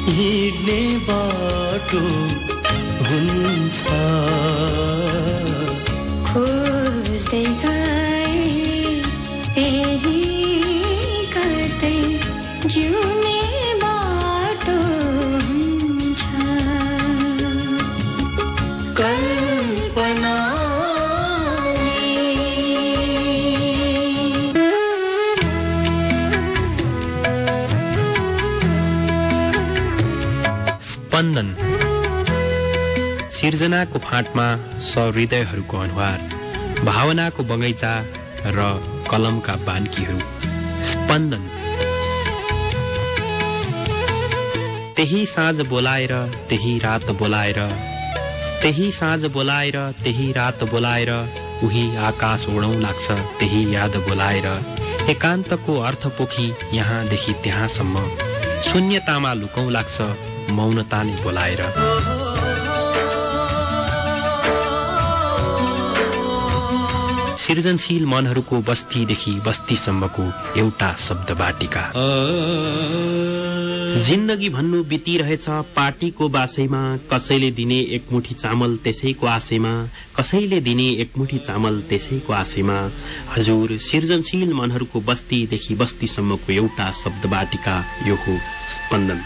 हिँड्ने बाटो हुन्छ, खोज्दै गए त्यही कतै जिउने बाटो हुन्छ। कल्पना स्पन्दन सिर्जनाको फाँटमा सहृदयहरूको अनुहार, भावनाको बगैँचा र कलमका बान्कीहरू। स्पन्दन त्यही साँझ बोलाएर त्यही रात बोलाएर, त्यही साँझ बोलाएर त्यही रात बोलाएर, उही आकाश ओढौँ लाग्छ त्यही याद बोलाएर। एकान्तको अर्थ पोखी यहाँदेखि त्यहाँसम्म, शून्यतामा लुकौँ लाग्छ मौनता नै बोलाएर। सृजनशील मनहरूको बस्तीदेखि बस्तीसम्मको एउटा शब्द बाटिका। जिन्दगी भन्नु बितिरहेछ पार्टीको बासैमा, कसैले दिने एकमुठी चामल त्यसैको आशैमा, कसैले दिने एकमुठी चामल त्यसैको आशैमा। हजुर, सृजनशील मनहरूको बस्तीदेखि बस्तीसम्मको एउटा शब्द बाटिका यो हो स्पन्दन।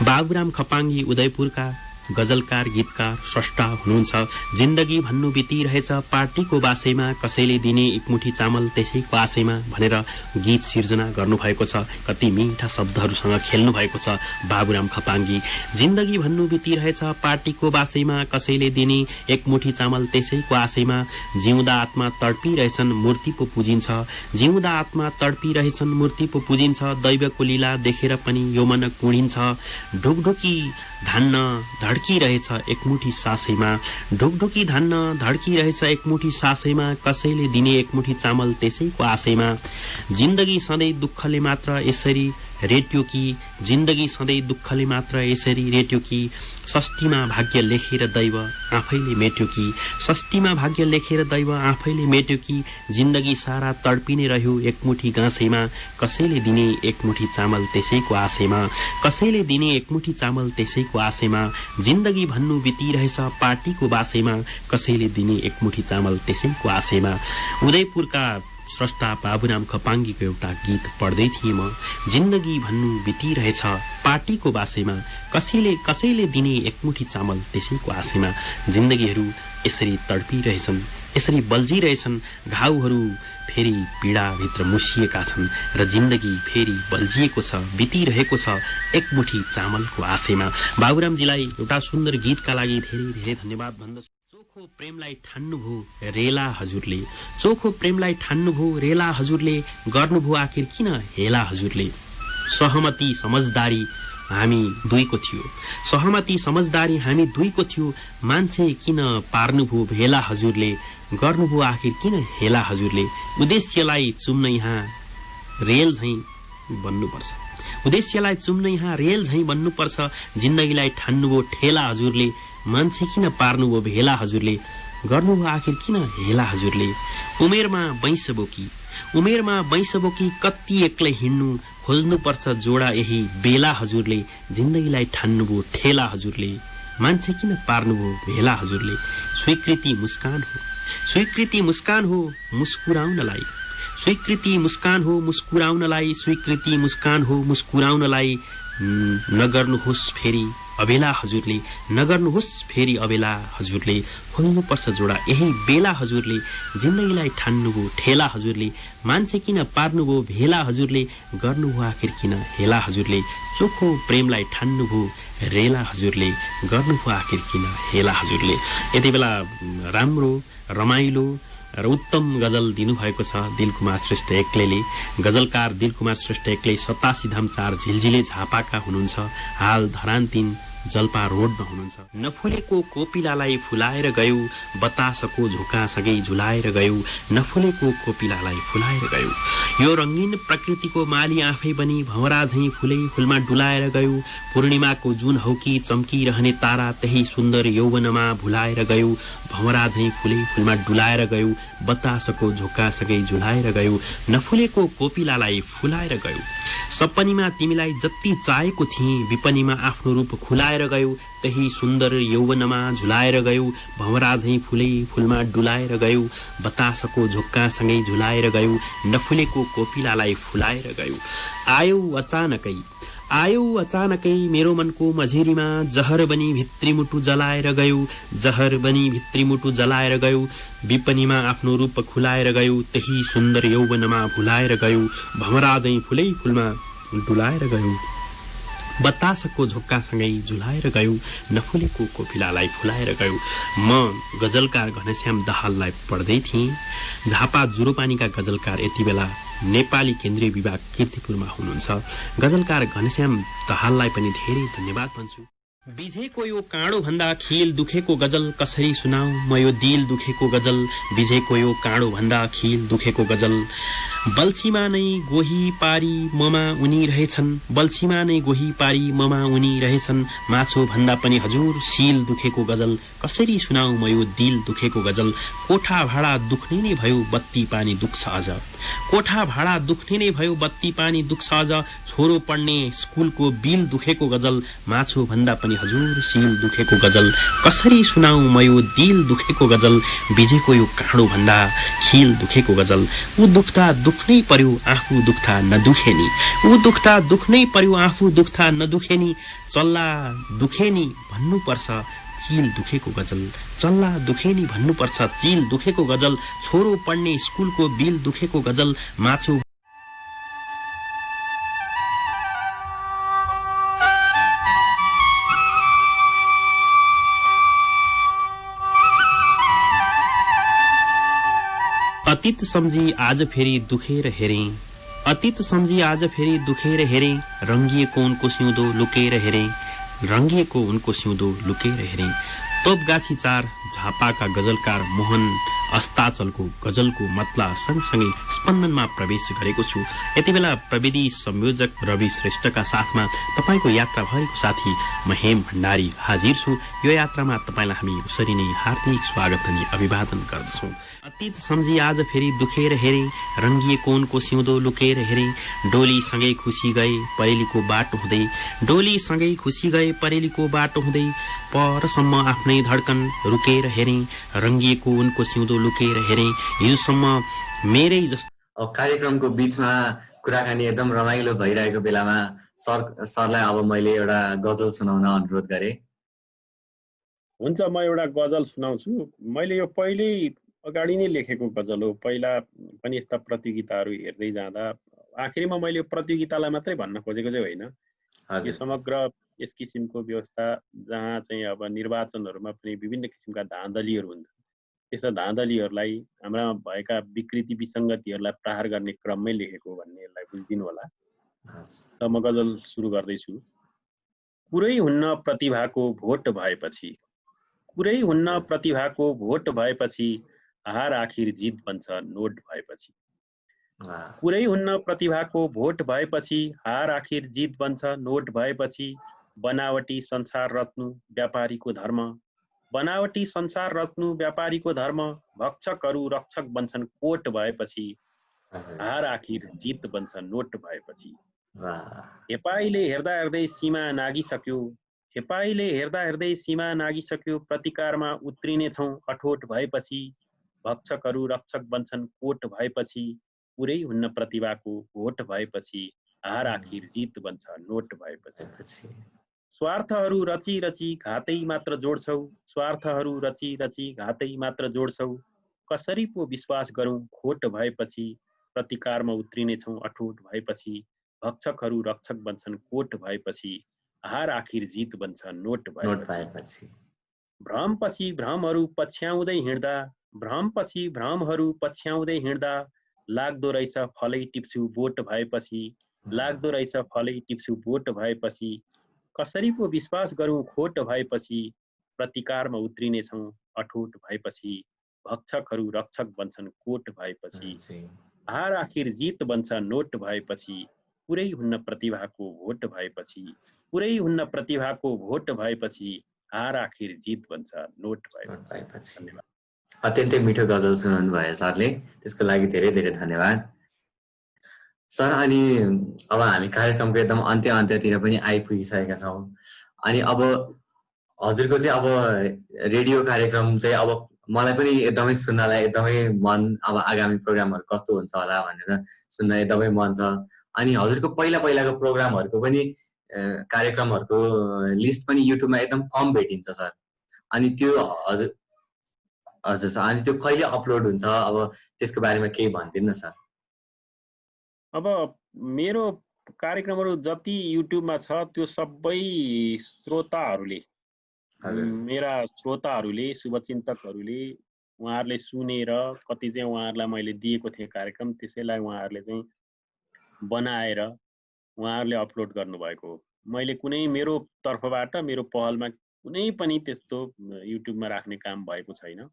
बाबुराम खपाङ्गी उदयपुरका गजलकार गीतकार स्रष्टा हुनुहुन्छ। जिन्दगी भन्नु बितिरहेछ पार्टीको बासैमा, कसैले दिने एकमुठी चामल त्यसैको आशैमा भनेर गीत सिर्जना गर्नुभएको छ। कति मिठा शब्दहरूसँग खेल्नु भएको छ बाबुराम खपाङ्गी। जिन्दगी भन्नु बितिरहेछ पार्टीको बासैमा, कसैले दिने एकमुठी चामल त्यसैको आशैमा। जिउँदा आत्मा तडपिरहेछन् मूर्ति पो पुजिन्छ, जिउँदा आत्मा तडपिरहेछन् मूर्ति पो पुजिन्छ। दैवको लीला देखेर पनि यो मन कुढिन्छ, ढुकढुकी धान्न धड्किरहेछ एकमुठी सासैमा, ढुकढुकी धान्न धड्किरहेछ एकमुठी सासैमा। कसैले दिने एकमुठी चामल त्यसैको आशैमा। जिन्दगी सधैँ दुःखले मात्र यसरी रेट्यो कि जिन्दगी सधैँ दुःखले मात्र यसरी रेट्यो कि षष्ठीमा भाग्य लेखेर दैव आफैले मेट्यो कि षष्ठीमा भाग्य लेखेर दैव आफैले मेट्यो कि जिन्दगी सारा तडपिने रह्यो एकमुठी गाँसैमा कसैले दिने एकमुठी चामल त्यसैको आशैमा कसैले दिने एकमुठी चामल त्यसैको आशैमा जिन्दगी भन्नु बितिरहेछ पार्टीको बासैमा कसैले दिने एकमुठी चामल त्यसैको आशैमा उदयपुरका स्रष्टा बाबुराम खपाङ्गीको एउटा गीत पढ्दै थिएँ म जिन्दगी भन्नु बितिरहेछ पार्टीको बासैमा कसैले दिने एकमुठी चामल त्यसैको आशैमा जिन्दगीहरू यसरी तडपिरहेछन् यसरी बल्झिरहेछन् घाउहरू फेरि पीडाभित्र मुसिएका छन् र जिन्दगी फेरि बल्झिएको छ बितिरहेको छ एकमुठी चामलको आशैमा। बाबुरामजीलाई एउटा सुन्दर गीतका लागि धेरै धेरै धन्यवाद भन्दछु। चोखो प्रेमलाई ठान्नुभयो रेला हजुरले चोखो प्रेमलाई ठान्नुभयो रेला हजुरले गर्नुभयो आखिर किन हेला हजुरले सहमति समझदारी हामी दुईको थियो सहमति समझदारी हामी दुईको थियो मान्छे किन पार्नुभयो भेला हजुरले गर्नुभयो आखिर किन हेला हजुरले उद्देश्यलाई चुम्न यहाँ रेल झैं बन्नुपर्छ उद्देश्यलाई चुम्न यहाँ रेल झैं बन्नुपर्छ जिन्दगीलाई ठान्नुभयो ठेला हजुरले मान्छे किन पार्नुभयो भेला हजुरले गर्नुभयो आखिर किन हेला हजुरले उमेरमा बैंस बोकी कति एक्लै हिँड्नु खोज्नुपर्छ जोडा यही बेला हजुरले जिन्दगीलाई ठान्नुभयो ठेला हजुरले मान्छे किन पार्नुभयो भेला हजुरले स्वीकृति मुस्कान हो मुस्कुराउनलाई स्वीकृति मुस्कान हो मुस्कुराउनलाई स्वीकृति मुस्कान हो मुस्कुराउनलाई नगर्नुहोस् फेरि अबेला हजुरले नगर्नुहोस् फेरि अबेला हजुरले खोज्नुपर्छ जोडा यही बेला हजुरले जिन्दगीलाई ठान्नुभयो ठेला हजुरले मान्छे किन पार्नुभयो भेला हजुरले गर्नुभयो आखिर किन हेला हजुरले चोखो प्रेमलाई ठान्नुभयो रेला हजुरले गर्नुभयो आखिर किन हेला हजुरले। यति बेला राम्रो रमाइलो र उत्तम गजल दिनुभएको छ दिलकुमार श्रेष्ठ एक्लेले। गजलकार दिलकुमार श्रेष्ठ एक्ले 87 धाम 4 झिलझिले झापाका हुनुहुन्छ। हाल धरान 3 जल्पा रोडमा हुनुहुन्छ। नफुलेको कोपिलालाई फुलाएर गयो बतासको झोकासँगै झुलाएर गयो नफुलेको कोपिलालाई फुलाएर गयो यो रंगीन प्रकृतिको माली आफै बनी भंवरा झैं फुलै फुलमा डुलाएर गयो पूर्णिमाको जुन हौकी चम्किरहने तारा त्यही सुन्दर यौवनमा भुलाएर गयो भंवरा झैं फुलै फुलमा डुलाएर गयो बतासको झोकासँगै झुलाएर गयो नफुलेको कोपिलालाई फुलाएर गयो सपनीमा तिमीलाई जति चाहेको थिए विपनीमा आफ्नो रूप खुलाएर गयो त्यही सुन्दर यौवनमा झुलाएर गयो भंवरा झैं फुलै फुलमा डुलाएर गयो बतासको झोक्कासँगै झुलाएर गयो नफुलेको कोपिलालाई फुलाएर गयो आयो अचानकै मेरो मनको मझेरीमा जहर बनी भित्रीमुटु जलाएर गयो विपनीमा आफ्नो रूप खुलाएर गयो त्यही सुन्दर यौवनमा भुलाएर गयो भंवरा झैं फुलै फुलमा डुलाएर गयो बतासको झोक्कासँगै झुलाएर गयो नफुलेको कोपिलालाई फुलाएर गयो। म गजलकार घनश्याम दाहाललाई पढ्दै थिएँ। झापा जुरोपानीका गजलकार यति बेला नेपाली केन्द्रीय विभाग कीर्तिपुरमा हुनुहुन्छ। गजलकार घनश्याम दाहाललाई पनि धेरै धन्यवाद भन्छु। बिझेको यो काँडो भन्दा खिल दुखेको गजल कसरी सुनाऊ म यो दिल दुखेको गजल बिझेको यो काँडो भन्दा खिल दुखेको गजल बल्छीमा नै गोही पारी ममा उनी रहेछन् माछो भन्दा पनि हजुर सील दुखेको गजल कसरी सुनाऊ म यो दिल दुखेको गजल कोठा भाडा दुख्ने नै भयो बत्ती पानी दुख्छ अझ छोरो पढ्ने स्कुलको बिल दुखेको गजल माछो भन्दा पनि हजुर सील दुखेको गजल कसरी सुनाऊ म यो दिल दुखेको गजल बिझेको यो काँडो भन्दा खिल दुखेको गजल उ दुख्दा दुख्नै पर्यो आफू दुख्दा नदुखेनी चल्ला दुखेनी भन्नुपर्छ चिल दुखेको गजल छोरो पढ्ने स्कुलको बिल दुखेको गजल माछो अतीत सम्झी आज फेरि दुखेर हेरें रंगिएको उनको सिउँदो लुकेर हेरें तोपगाछी 4 झापाका गजलकार मोहन अस्ताचलको गजलको मतला सँगसँगै स्पन्दनमा प्रवेश गरेको छु। यति बेला प्रविधि संयोजक रवि श्रेष्ठका साथमा तपाईको यात्राभरिको साथी म हेम भण्डारी हाजिर छु। यो यात्रामा तपाईलाई हामी उसरी नै हार्दिक स्वागत अनि अभिवादन गर्दछौं। अतीत सम्झी आज फेरि दुखेर हेरे, रंगिएको उनको सिउँदो लुकेर हेरे, डोली सँगै खुसी गए परेलीको बाटो हुँदै, डोली सँगै खुसी गए परेलीको बाटो हुँदै, परसम्म आफ्नै धड्कन रुकेर हेरे, रंगिएको उनको सिउँदो लुकेर हेरे, हिजोसम्म मेरै जस्तो। अब कार्यक्रमको बीचमा कुराकानी एकदम रमाइलो भइरहेको बेलामा सरलाई अब मैले एउटा गजल सुनाउन अनुरोध गरे। हुन्छ, म एउटा गजल सुनाउँछु। मैले यो पहिल्यै अगाडि नै लेखेको गजल हो। पहिला पनि यस्ता प्रतियोगिताहरू हेर्दै जाँदा आखिरमा मैले यो प्रतियोगितालाई मात्रै भन्न खोजेको चाहिँ होइन। यो समग्र यस किसिमको व्यवस्था जहाँ चाहिँ अब निर्वाचनहरूमा पनि विभिन्न किसिमका धाँधलीहरू हुन्छ, त्यस्ता धाँधलीहरूलाई, हाम्रा भएका विकृति विसङ्गतिहरूलाई प्रहार गर्ने क्रममै लेखेको भन्ने यसलाई बुझिदिनु होला। त म गजल सुरु गर्दैछु। कुरै हुन्न प्रतिभाको भोट भएपछि, कुरै हुन्न प्रतिभाको भोट भएपछि, हार आखिर जित बन्छ नोट भएपछि। कुरै हुन्न प्रतिभाको भोट भएपछि, हार आखिर जित बन्छ नोट भएपछि, बनावटी संसार रच्नु व्यापारीको धर्म, बनावटी संसार रच्नु व्यापारीको धर्म, भक्षकहरू रक्षक बन्छन् कोट भएपछि, हार आखिर जित बन्छ नोट भएपछि। हेपाईले हेर्दा हेर्दै सीमा नागिसक्यो, हेपाईले हेर्दा हेर्दै सीमा नागिसक्यो, प्रतिकारमा उत्रिनेछौँ अठोट भएपछि, भक्षकहरू रक्षक बन्छन् कोट भएपछि, पुरै हुन्न प्रतिभाको भोट भएपछि, हार आखिर जित बन्छ नोट भएपछि। स्वार्थहरू रची रची घातै मात्र जोड्छौ, स्वार्थहरू रची रची घातै मात्र जोड्छौ, कसरी पो विश्वास गरौँ खोट भएपछि, प्रतिकारमा उत्रिनेछौँ अठोट भएपछि, भक्षकहरू रक्षक बन्छन् कोट भएपछि, हार आखिर जित बन्छ नोट भएपछि। भ्रमपछि भ्रमहरू पछ्याउँदै हिँड्दा, भ्रमपछि भ्रमहरू पछ्याउँदै हिँड्दा, लाग्दो रहेछ फलै टिप्छु बोट भएपछि, लाग्दो रहेछ फलै टिप्छु बोट भएपछि, कसरी पो विश्वास गरौँ खोट भएपछि, प्रतिकारमा उत्रिनेछौँ अठोट भएपछि, भक्षकहरू रक्षक बन्छन् कोट भएपछि, हार आखिर जित बन्छ नोट भएपछि, पुरै हुन्न प्रतिभाको भोट भएपछि, पुरै हुन्न प्रतिभाको भोट भएपछि, हार आखिर जित बन्छ नोट भएपछि। धन्यवाद। अत्यन्तै मिठो गजल सुनाउनु भयो सरले, त्यसको लागि धेरै धेरै धन्यवाद सर। अनि अब हामी कार्यक्रमको एकदम अन्त्यतिर पनि आइपुगिसकेका छौँ। अनि अब हजुरको चाहिँ अब रेडियो कार्यक्रम चाहिँ अब मलाई पनि एकदमै सुन्नलाई एकदमै मन, अब आगामी प्रोग्रामहरू कस्तो हुन्छ होला भनेर सुन्न एकदमै मन छ। अनि हजुरको पहिलाको प्रोग्रामहरूको पनि कार्यक्रमहरूको लिस्ट पनि युट्युबमा एकदम कम भेटिन्छ सर। अनि त्यो हजुर सर, अनि त्यो कहिले अपलोड हुन्छ, अब त्यसको बारेमा केही भनिदिनु न सर। अब मेरो कार्यक्रमहरू जति युट्युबमा छ त्यो सबै श्रोताहरूले, मेरा श्रोताहरूले, शुभचिन्तकहरूले, उहाँहरूले सुनेर कति चाहिँ उहाँहरूलाई मैले दिएको थिएँ कार्यक्रम, त्यसैलाई उहाँहरूले चाहिँ बनाएर उहाँहरूले अपलोड गर्नुभएको हो। मैले कुनै मेरो तर्फबाट, मेरो पहलमा कुनै पनि त्यस्तो युट्युबमा राख्ने काम भएको छैन।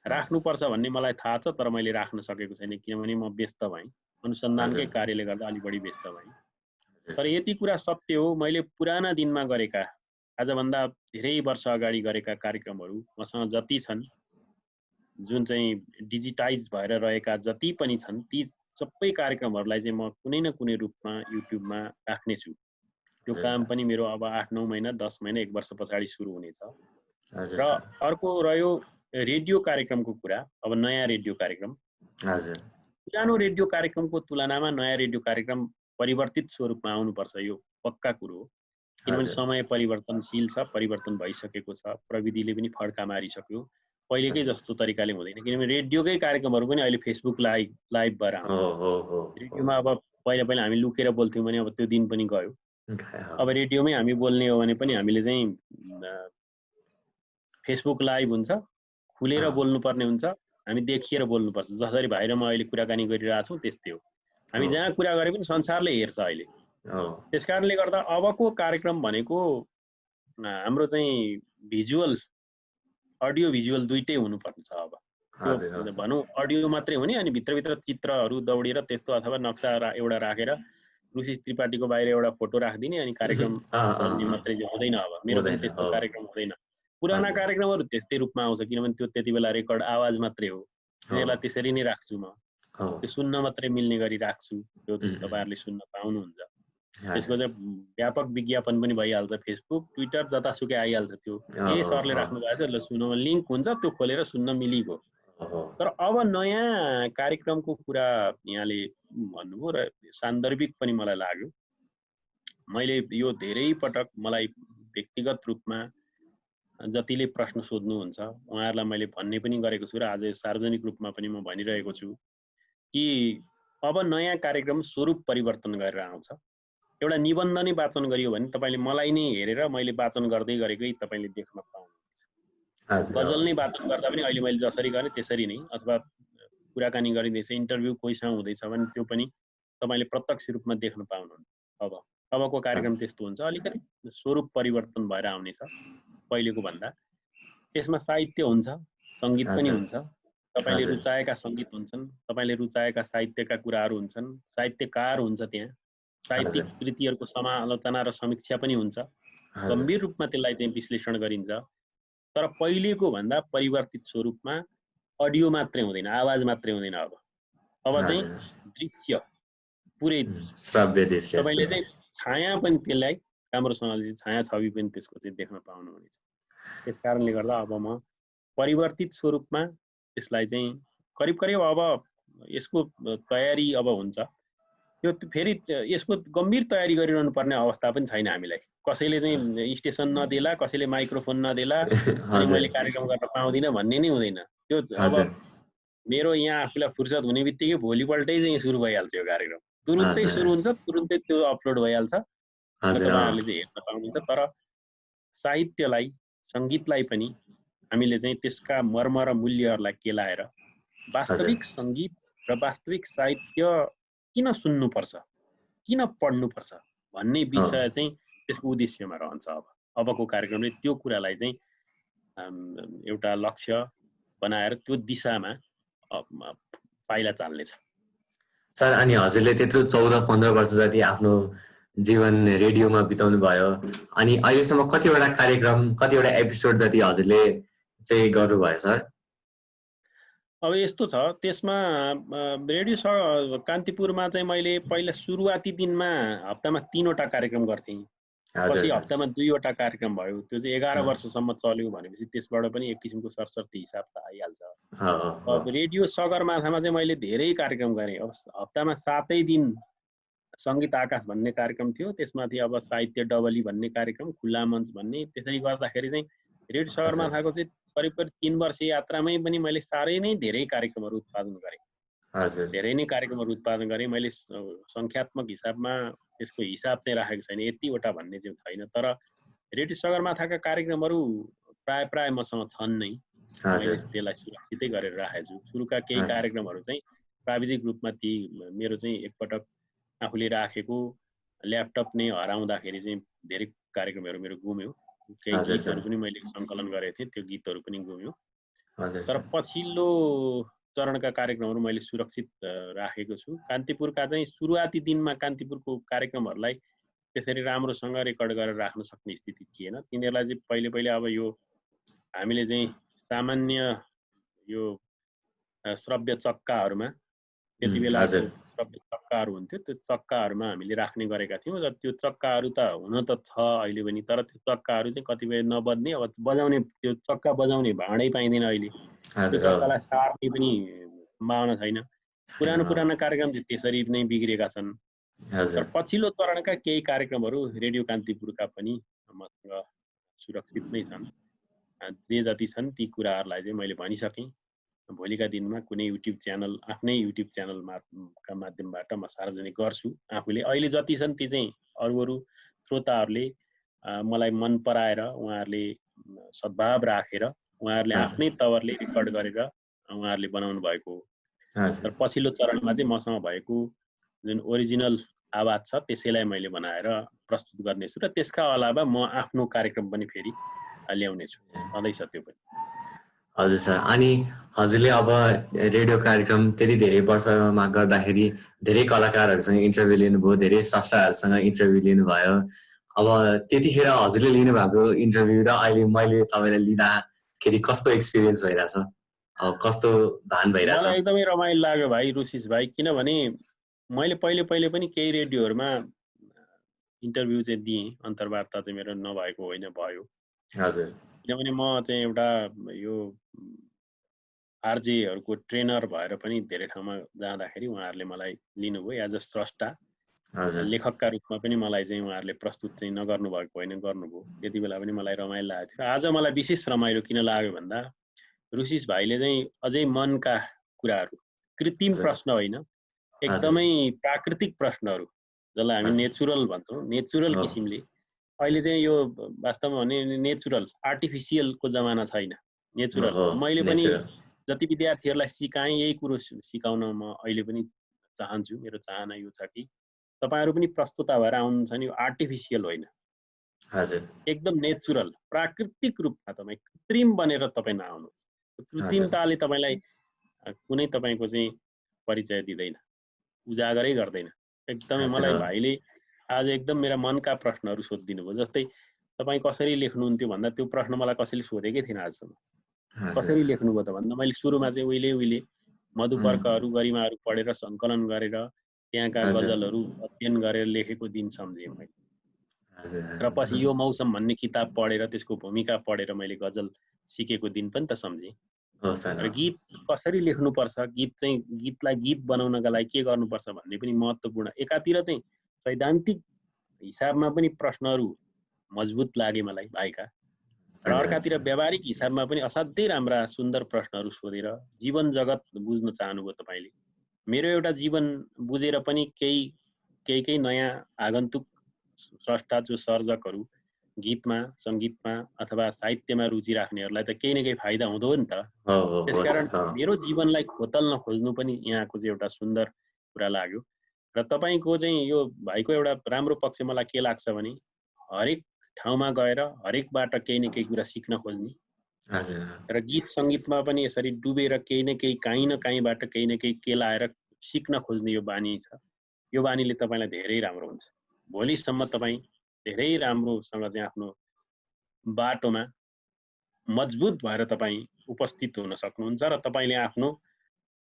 राख्नुपर्छ भन्ने मलाई थाहा छ, तर मैले राख्न सकेको छैन किनभने म व्यस्त भएँ, अनुसन्धानकै कार्यले गर्दा अलि बढी व्यस्त भएँ। तर यति कुरा सत्य हो, मैले पुराना दिनमा गरेका, आजभन्दा धेरै वर्ष अगाडि गरेका कार्यक्रमहरू मसँग जति छन्, जुन चाहिँ डिजिटाइज भएर रहेका जति पनि छन्, ती सबै कार्यक्रमहरूलाई चाहिँ म कुनै न कुनै रूपमा युट्युबमा राख्नेछु। त्यो काम पनि मेरो अब 8-9 महिना, 10 महिना, 1 वर्ष पछाडि सुरु हुनेछ। र अर्को रह्यो रेडियो कार्यक्रमको कुरा। अब नयाँ रेडियो कार्यक्रम, पुरानो रेडियो कार्यक्रमको तुलनामा नयाँ रेडियो कार्यक्रम परिवर्तित स्वरूपमा आउनुपर्छ, यो पक्का कुरो हो। किनभने समय परिवर्तनशील छ, परिवर्तन भइसकेको छ, प्रविधिले पनि फड्का मारिसक्यो, पहिलेकै जस्तो तरिकाले हुँदैन। किनभने रेडियोकै कार्यक्रमहरू पनि अहिले फेसबुक लाइभ भएर आउँछ। रेडियोमा अब पहिला हामी लुकेर बोल्थ्यौँ भने अब त्यो दिन पनि गयो। अब रेडियोमै हामी बोल्ने हो भने पनि हामीले चाहिँ फेसबुक लाइभ हुन्छ, खुलेर बोल्नुपर्ने हुन्छ, हामी देखिएर बोल्नुपर्छ। जसरी भाइरमा अहिले कुराकानी गरिरहेछौँ त्यस्तै हो। हामी जहाँ कुरा गरे पनि संसारले हेर्छ अहिले। त्यसकारणले गर्दा अबको कार्यक्रम भनेको हाम्रो चाहिँ भिजुअल, अडियो भिजुअल दुइटै हुनुपर्छ। अब त्यो भनौँ अडियो मात्रै हुने अनि भित्रभित्र चित्रहरू दौडेर त्यस्तो अथवा नक्सा एउटा राखेर रुचिस त्रिपाठीको बाहिर एउटा फोटो राखिदिने अनि कार्यक्रम भन्ने मात्रै चाहिँ हुँदैन। अब मेरो पनि त्यस्तो कार्यक्रम हुँदैन। पुराना कार्यक्रमहरू त्यस्तै रूपमा आउँछ किनभने त्यो त्यति बेला रेकर्ड आवाज मात्रै हो। तिनीहरूलाई त्यसरी नै राख्छु म। त्यो सुन्न मात्रै मिल्ने गरी राख्छु, त्यो तपाईँहरूले सुन्न पाउनुहुन्छ। त्यसको चाहिँ व्यापक विज्ञापन पनि भइहाल्छ, फेसबुक ट्विटर जतासुकै आइहाल्छ। त्यो सरले राख्नु भएको छ ल सुन्नुमा लिङ्क हुन्छ, त्यो खोलेर सुन्न मिलिगयो। तर अब नयाँ कार्यक्रमको कुरा यहाँले भन्नुभयो र सान्दर्भिक पनि मलाई लाग्यो। मैले यो धेरै पटक मलाई व्यक्तिगत रूपमा जतिले प्रश्न सोध्नुहुन्छ उहाँहरूलाई मैले भन्ने पनि गरेको छु र आज सार्वजनिक रूपमा पनि म भनिरहेको छु कि अब नयाँ कार्यक्रम स्वरूप परिवर्तन गरेर आउँछ। एउटा निबन्ध नै वाचन गरियो भने तपाईँले मलाई नै हेरेर मैले वाचन गर्दै गरेकै तपाईँले देख्न पाउनुहुन्छ। गजल नै वाचन गर्दा पनि अहिले मैले जसरी गरेँ त्यसरी नै, अथवा कुराकानी गरिँदैछ, इन्टरभ्यू कोहीसँग हुँदैछ भने त्यो पनि तपाईँले प्रत्यक्ष रूपमा देख्न पाउनुहुन्छ। अबको कार्यक्रम त्यस्तो हुन्छ, अलिकति स्वरूप परिवर्तन भएर आउनेछ पहिलेको भन्दा। त्यसमा साहित्य हुन्छ, सङ्गीत पनि हुन्छ, तपाईँले रुचाएका सङ्गीत हुन्छन्, तपाईँले रुचाएका साहित्यका कुराहरू हुन्छन्, साहित्यकार हुन्छ, त्यहाँ साहित्यिक कृतिहरूको समालोचना र समीक्षा पनि हुन्छ। गम्भीर रूपमा त्यसलाई चाहिँ विश्लेषण गरिन्छ। तर पहिलेको भन्दा परिवर्तित स्वरूपमा अडियो मात्रै हुँदैन, आवाज मात्रै हुँदैन। अब चाहिँ दृश्य, पुरै श्रव्य दृश्य, तपाईँले चाहिँ छाया पनि त्यसलाई राम्रोसँगले छाया छवि पनि त्यसको चाहिँ देख्न पाउनुहुनेछ। त्यस कारणले गर्दा अब म परिवर्तित स्वरूपमा यसलाई चाहिँ करिब करिब अब यसको तयारी अब हुन्छ। यो फेरि यसको गम्भीर तयारी गरिरहनु पर्ने अवस्था पनि छैन हामीलाई। कसैले चाहिँ स्टेसन नदेला, कसैले माइक्रोफोन नदेला अनि मैले कार्यक्रम गर्न पाउँदिनँ भन्ने नै हुँदैन। त्यो अब मेरो यहाँ आफूलाई फुर्सद हुने बित्तिकै भोलिपल्टै चाहिँ सुरु भइहाल्छ यो कार्यक्रम। तुरुन्तै सुरु हुन्छ, तुरुन्तै त्यो अपलोड भइहाल्छ, तपाईँहरूले चाहिँ हेर्न पाउनुहुन्छ। तर साहित्यलाई, सङ्गीतलाई पनि हामीले चाहिँ त्यसका मर्म र मूल्यहरूलाई केलाएर वास्तविक सङ्गीत र वास्तविक साहित्य किन सुन्नुपर्छ, किन पढ्नुपर्छ भन्ने विषय चाहिँ त्यसको उद्देश्यमा रहन्छ। अबको कार्यक्रमले त्यो कुरालाई चाहिँ एउटा लक्ष्य बनाएर त्यो दिशामा पाइला चाल्नेछ। सर, अनि हजुरले त्यत्रो 14-15 वर्ष जति आफ्नो जीवन रेडियोमा बिताउनु भयो, अनि अहिलेसम्म कतिवटा कार्यक्रम, कतिवटा एपिसोड जति हजुरले चाहिँ गर्नुभयो सर? अब यस्तो छ, त्यसमा रेडियो कान्तिपुरमा चाहिँ मैले पहिला सुरुवाती दिनमा हप्तामा 3वटा कार्यक्रम गर्थेँ, पछि हप्तामा 2वटा कार्यक्रम भयो। त्यो चाहिँ 11 वर्षसम्म चल्यो भनेपछि त्यसबाट पनि एक किसिमको सरसर्ती हिसाब त आइहाल्छ। अब रेडियो सगरमाथामा चाहिँ मैले धेरै कार्यक्रम गरेँ। अब हप्तामा 7 दिन सङ्गीत आकाश भन्ने कार्यक्रम थियो, त्यसमाथि अब साहित्य डबली भन्ने कार्यक्रम, खुल्ला मञ्च भन्ने। त्यसरी गर्दाखेरि चाहिँ रेडियो सगरमाथाको चाहिँ करिब करिब 3 वर्ष यात्रामै पनि मैले साह्रै नै धेरै कार्यक्रमहरू उत्पादन गरेँ। धेरै नै कार्यक्रमहरू उत्पादन गरेँ। मैले सङ्ख्यात्मक हिसाबमा त्यसको हिसाब चाहिँ राखेको छैन, यतिवटा भन्ने चाहिँ छैन। तर रेडियो सगरमाथाका कार्यक्रमहरू प्राय मसँग छन् नै। मैले त्यसलाई सुरक्षितै गरेर राखेको छु। सुरुका केही कार्यक्रमहरू चाहिँ प्राविधिक रूपमा ती मेरो चाहिँ एकपटक आफूले राखेको ल्यापटप नै हराउँदाखेरि चाहिँ धेरै कार्यक्रमहरू मेरो गुम्यो। केही गीतहरू पनि मैले सङ्कलन गरेको थिएँ, त्यो गीतहरू पनि गुम्यो। तर पछिल्लो चरणका कार्यक्रमहरू मैले सुरक्षित राखेको छु। कान्तिपुरका चाहिँ सुरुवाती दिनमा कान्तिपुरको कार्यक्रमहरूलाई त्यसरी राम्रोसँग रेकर्ड गरेर राख्न सक्ने स्थिति थिएन। तिनीहरूलाई चाहिँ पहिले अब यो हामीले चाहिँ सामान्य यो श्रव्य चक्काहरूमा त्यति बेला श्रव्य चक्काहरू हुन्थ्यो, त्यो चक्काहरूमा हामीले राख्ने गरेका थियौँ। र त्यो चक्काहरू त हुन त छ अहिले पनि, तर त्यो चक्काहरू चाहिँ कतिपय नबज्ने, अब बजाउने, त्यो चक्का बजाउने भाँडै पाइँदैन अहिले, त्यो चक्कालाई सार्ने पनि सम्भावना छैन। पुराना कार्यक्रम चाहिँ त्यसरी नै बिग्रेका छन्। तर पछिल्लो चरणका केही कार्यक्रमहरू रेडियो कान्तिपुरका पनि मसँग सुरक्षित नै छन्। जे जति छन् ती कुराहरूलाई चाहिँ मैले भनिसकेँ। भोलिका दिनमा कुनै युट्युब च्यानल, आफ्नै युट्युब च्यानलका माध्यमबाट म सार्वजनिक गर्छु आफूले। अहिले जति छन् ती चाहिँ अरू श्रोताहरूले मलाई मन पराएर, उहाँहरूले सद्भाव राखेर, उहाँहरूले आफ्नै तवरले रेकर्ड गरेर उहाँहरूले बनाउनु भएको हो। तर पछिल्लो चरणमा चाहिँ मसँग भएको जुन ओरिजिनल आवाज छ त्यसैलाई मैले बनाएर प्रस्तुत गर्नेछु र त्यसका अलावा म आफ्नो कार्यक्रम पनि फेरि ल्याउनेछु, सधैँ त्यो पनि। हजुर सर। अनि हजुरले अब रेडियो कार्यक्रम त्यति धेरै वर्षमा गर्दाखेरि धेरै कलाकारहरूसँग इन्टरभ्यू लिनुभयो, धेरै स्रष्टाहरूसँग इन्टरभ्यू लिनुभयो। अब त्यतिखेर हजुरले लिनुभएको इन्टरभ्यू र अहिले मैले तपाईँलाई लिँदाखेरि कस्तो एक्सपिरियन्स भइरहेछ, अब कस्तो भान भइरहेछ? मलाई एकदमै रमाइलो लाग्यो भाइ रुसिस भाइ, किनभने मैले पहिले पहिले पनि केही रेडियोहरूमा इन्टरभ्यू चाहिँ दिएँ, अन्तर्वार्ता चाहिँ मेरो नभएको होइन, भयो। हजुर किनभने म चाहिँ एउटा यो आरजेहरूको ट्रेनर भएर पनि धेरै ठाउँमा जाँदाखेरि उहाँहरूले मलाई लिनुभयो एज अ स्रष्टा, हजुर लेखकका रूपमा पनि मलाई चाहिँ उहाँहरूले प्रस्तुत चाहिँ नगर्नु भएको होइन, गर्नुभयो। त्यति बेला पनि मलाई रमाइलो लागेको थियो। आज मलाई विशेष रमाइलो किन लाग्यो भन्दा रुसिस भाइले चाहिँ अझै मनका कुराहरू, कृत्रिम हजुर प्रश्न होइन, एकदमै प्राकृतिक प्रश्नहरू, जसलाई हामी हजुर नेचुरल भन्छौँ, नेचुरल हो किसिमले। अहिले चाहिँ यो वास्तवमा भने नेचुरल, आर्टिफिसियलको जमाना छैन, नेचुरल। हो मैले पनि नेचुरल जति विद्यार्थीहरूलाई सिकाएँ यही कुरो सिकाउन म अहिले पनि चाहन्छु। मेरो चाहना यो छ कि तपाईँहरू पनि प्रस्तुता भएर आउनुहुन्छ नि, यो आर्टिफिसियल होइन, हजुर एकदम नेचुरल, प्राकृतिक रूपमा तपाईँ कृत्रिम बनेर तपाईँ नआउनुहोस्। कृत्रिमताले तपाईँलाई कुनै तपाईँको चाहिँ परिचय दिँदैन, उजागरै गर्दैन। एकदमै हजुर मलाई हो भाइले आज एकदम मेरा मनका प्रश्नहरू सोधिदिनु भयो। जस्तै तपाईँ कसरी लेख्नुहुन्थ्यो भन्दा त्यो प्रश्न मलाई कसैले सोधेकै थिएन आजसम्म। हजुर कसरी लेख्नुभयो त भन्दा मैले सुरुमा चाहिँ उहिले मधुपर्कहरू, गरिमाहरू पढेर सङ्कलन गरेर त्यहाँका हजुर गजलहरू अध्ययन गरेर लेखेको दिन सम्झेँ मैले। हजुर र पछि यो मौसम भन्ने किताब पढेर त्यसको भूमिका पढेर मैले गजल सिकेको दिन पनि त सम्झेँ। हो सर र गीत कसरी लेख्नुपर्छ, गीतलाई गीत बनाउनका लागि के गर्नुपर्छ भन्ने पनि महत्त्वपूर्ण। एकातिर चाहिँ सैद्धान्तिक हिसाबमा पनि प्रश्नहरू मजबुत लागे मलाई भाइका, र धन्यवाद अर्कातिर सर। व्यावहारिक हिसाबमा पनि असाध्यै राम्रा सुन्दर प्रश्नहरू सोधेर जीवन जगत बुझ्न चाहनुभयो तपाईँले। मेरो एउटा जीवन बुझेर पनि केही नयाँ आगन्तुक स्रष्टा जो सर्जकहरू गीतमा, सङ्गीतमा अथवा साहित्यमा रुचि राख्नेहरूलाई त केही न केही फाइदा हुँदो नि त। हो हो हो त्यसकारण सर हो मेरो जीवनलाई खोतल्न खोज्नु पनि यहाँको चाहिँ एउटा सुन्दर कुरा लाग्यो। र तपाईँको चाहिँ यो भाइको एउटा राम्रो पक्ष मलाई के लाग्छ भने हरेक ठाउँमा गएर हरेकबाट केही न केही कुरा सिक्न खोज्ने, हजुर र गीत सङ्गीतमा पनि यसरी डुबेर केही न केही काहीँ न काहीँबाट केही न केही केलाएर सिक्न खोज्ने यो बानी छ। यो बानीले तपाईँलाई धेरै राम्रो हुन्छ। भोलिसम्म तपाईँ धेरै राम्रोसँग चाहिँ आफ्नो बाटोमा मजबुत भएर तपाईँ उपस्थित हुन सक्नुहुन्छ र तपाईँले आफ्नो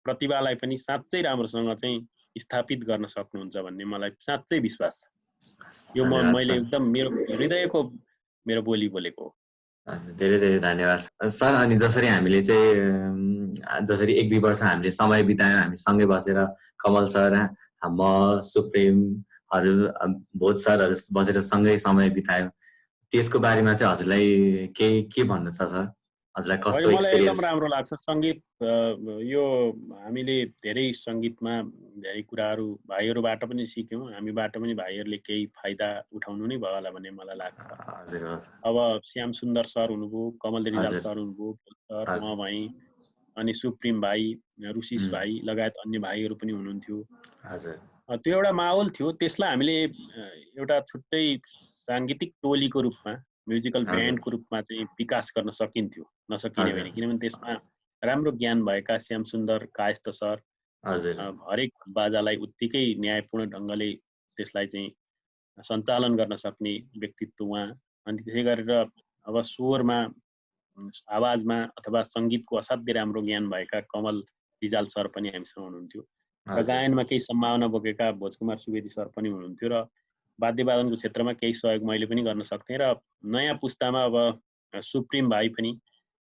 प्रतिभालाई पनि साँच्चै राम्रोसँग चाहिँ स्थापित गर्न सक्नुहुन्छ भन्ने मलाई साँच्चै विश्वास छ। यो धन्यवाद मैले सर। एकदम मेरो हृदयको मेरो बोली बोलेको हो। हजुर धेरै धेरै धन्यवाद सर। अनि जसरी हामीले चाहिँ जसरी 1-2 वर्ष हामीले समय बितायौँ, हामी सँगै बसेर कमल सर, म, सुप्रेमहरू, भोज सरहरू बसेर सँगै समय बितायौँ, त्यसको बारेमा चाहिँ हजुरलाई के भन्नु छ सर? हजुरलाई कस्तो मलाई एकदम एक्सपिरियन्स? राम्रो लाग्छ सङ्गीत। यो हामीले धेरै सङ्गीतमा धेरै कुराहरू भाइहरूबाट पनि सिक्यौँ, हामीबाट पनि भाइहरूले केही फाइदा उठाउनु नै भयो होला भन्ने मलाई लाग्छ। हजुर हो सर। अब श्याम सुन्दर सर हुनुभयो, कमल रिजाल हजुर सर हुनुभयो, सर, म हजुर भएँ, अनि सुप्रिम भाइ, रुसिस हुँ, भाइ लगायत अन्य भाइहरू पनि हुनुहुन्थ्यो। हजुर त्यो एउटा माहौल थियो। त्यसलाई हामीले एउटा छुट्टै साङ्गीतिक टोलीको रूपमा, म्युजिकल हजुर ब्यान्डको रूपमा चाहिँ विकास गर्न सकिन्थ्यो, नसकिने हजुर होइन। किनभने त्यसमा राम्रो ज्ञान भएका श्याम सुन्दर, कायस्थ सर हजुर हरेक बाजालाई उत्तिकै न्यायपूर्ण ढङ्गले त्यसलाई चाहिँ सञ्चालन गर्न सक्ने व्यक्तित्व उहाँ। अनि त्यसै गरेर अब स्वरमा, आवाजमा अथवा सङ्गीतको असाध्यै राम्रो ज्ञान भएका कमल रिजाल सर पनि हामीसँग हुनुहुन्थ्यो। र हजुर गायनमा केही सम्भावना बोकेका भोजकुमार सुवेदी सर पनि हुनुहुन्थ्यो। र वाद्यवादनको क्षेत्रमा केही सहयोग मैले पनि गर्न सक्थेँ। र नयाँ पुस्तामा अब सुप्रिम भाइ पनि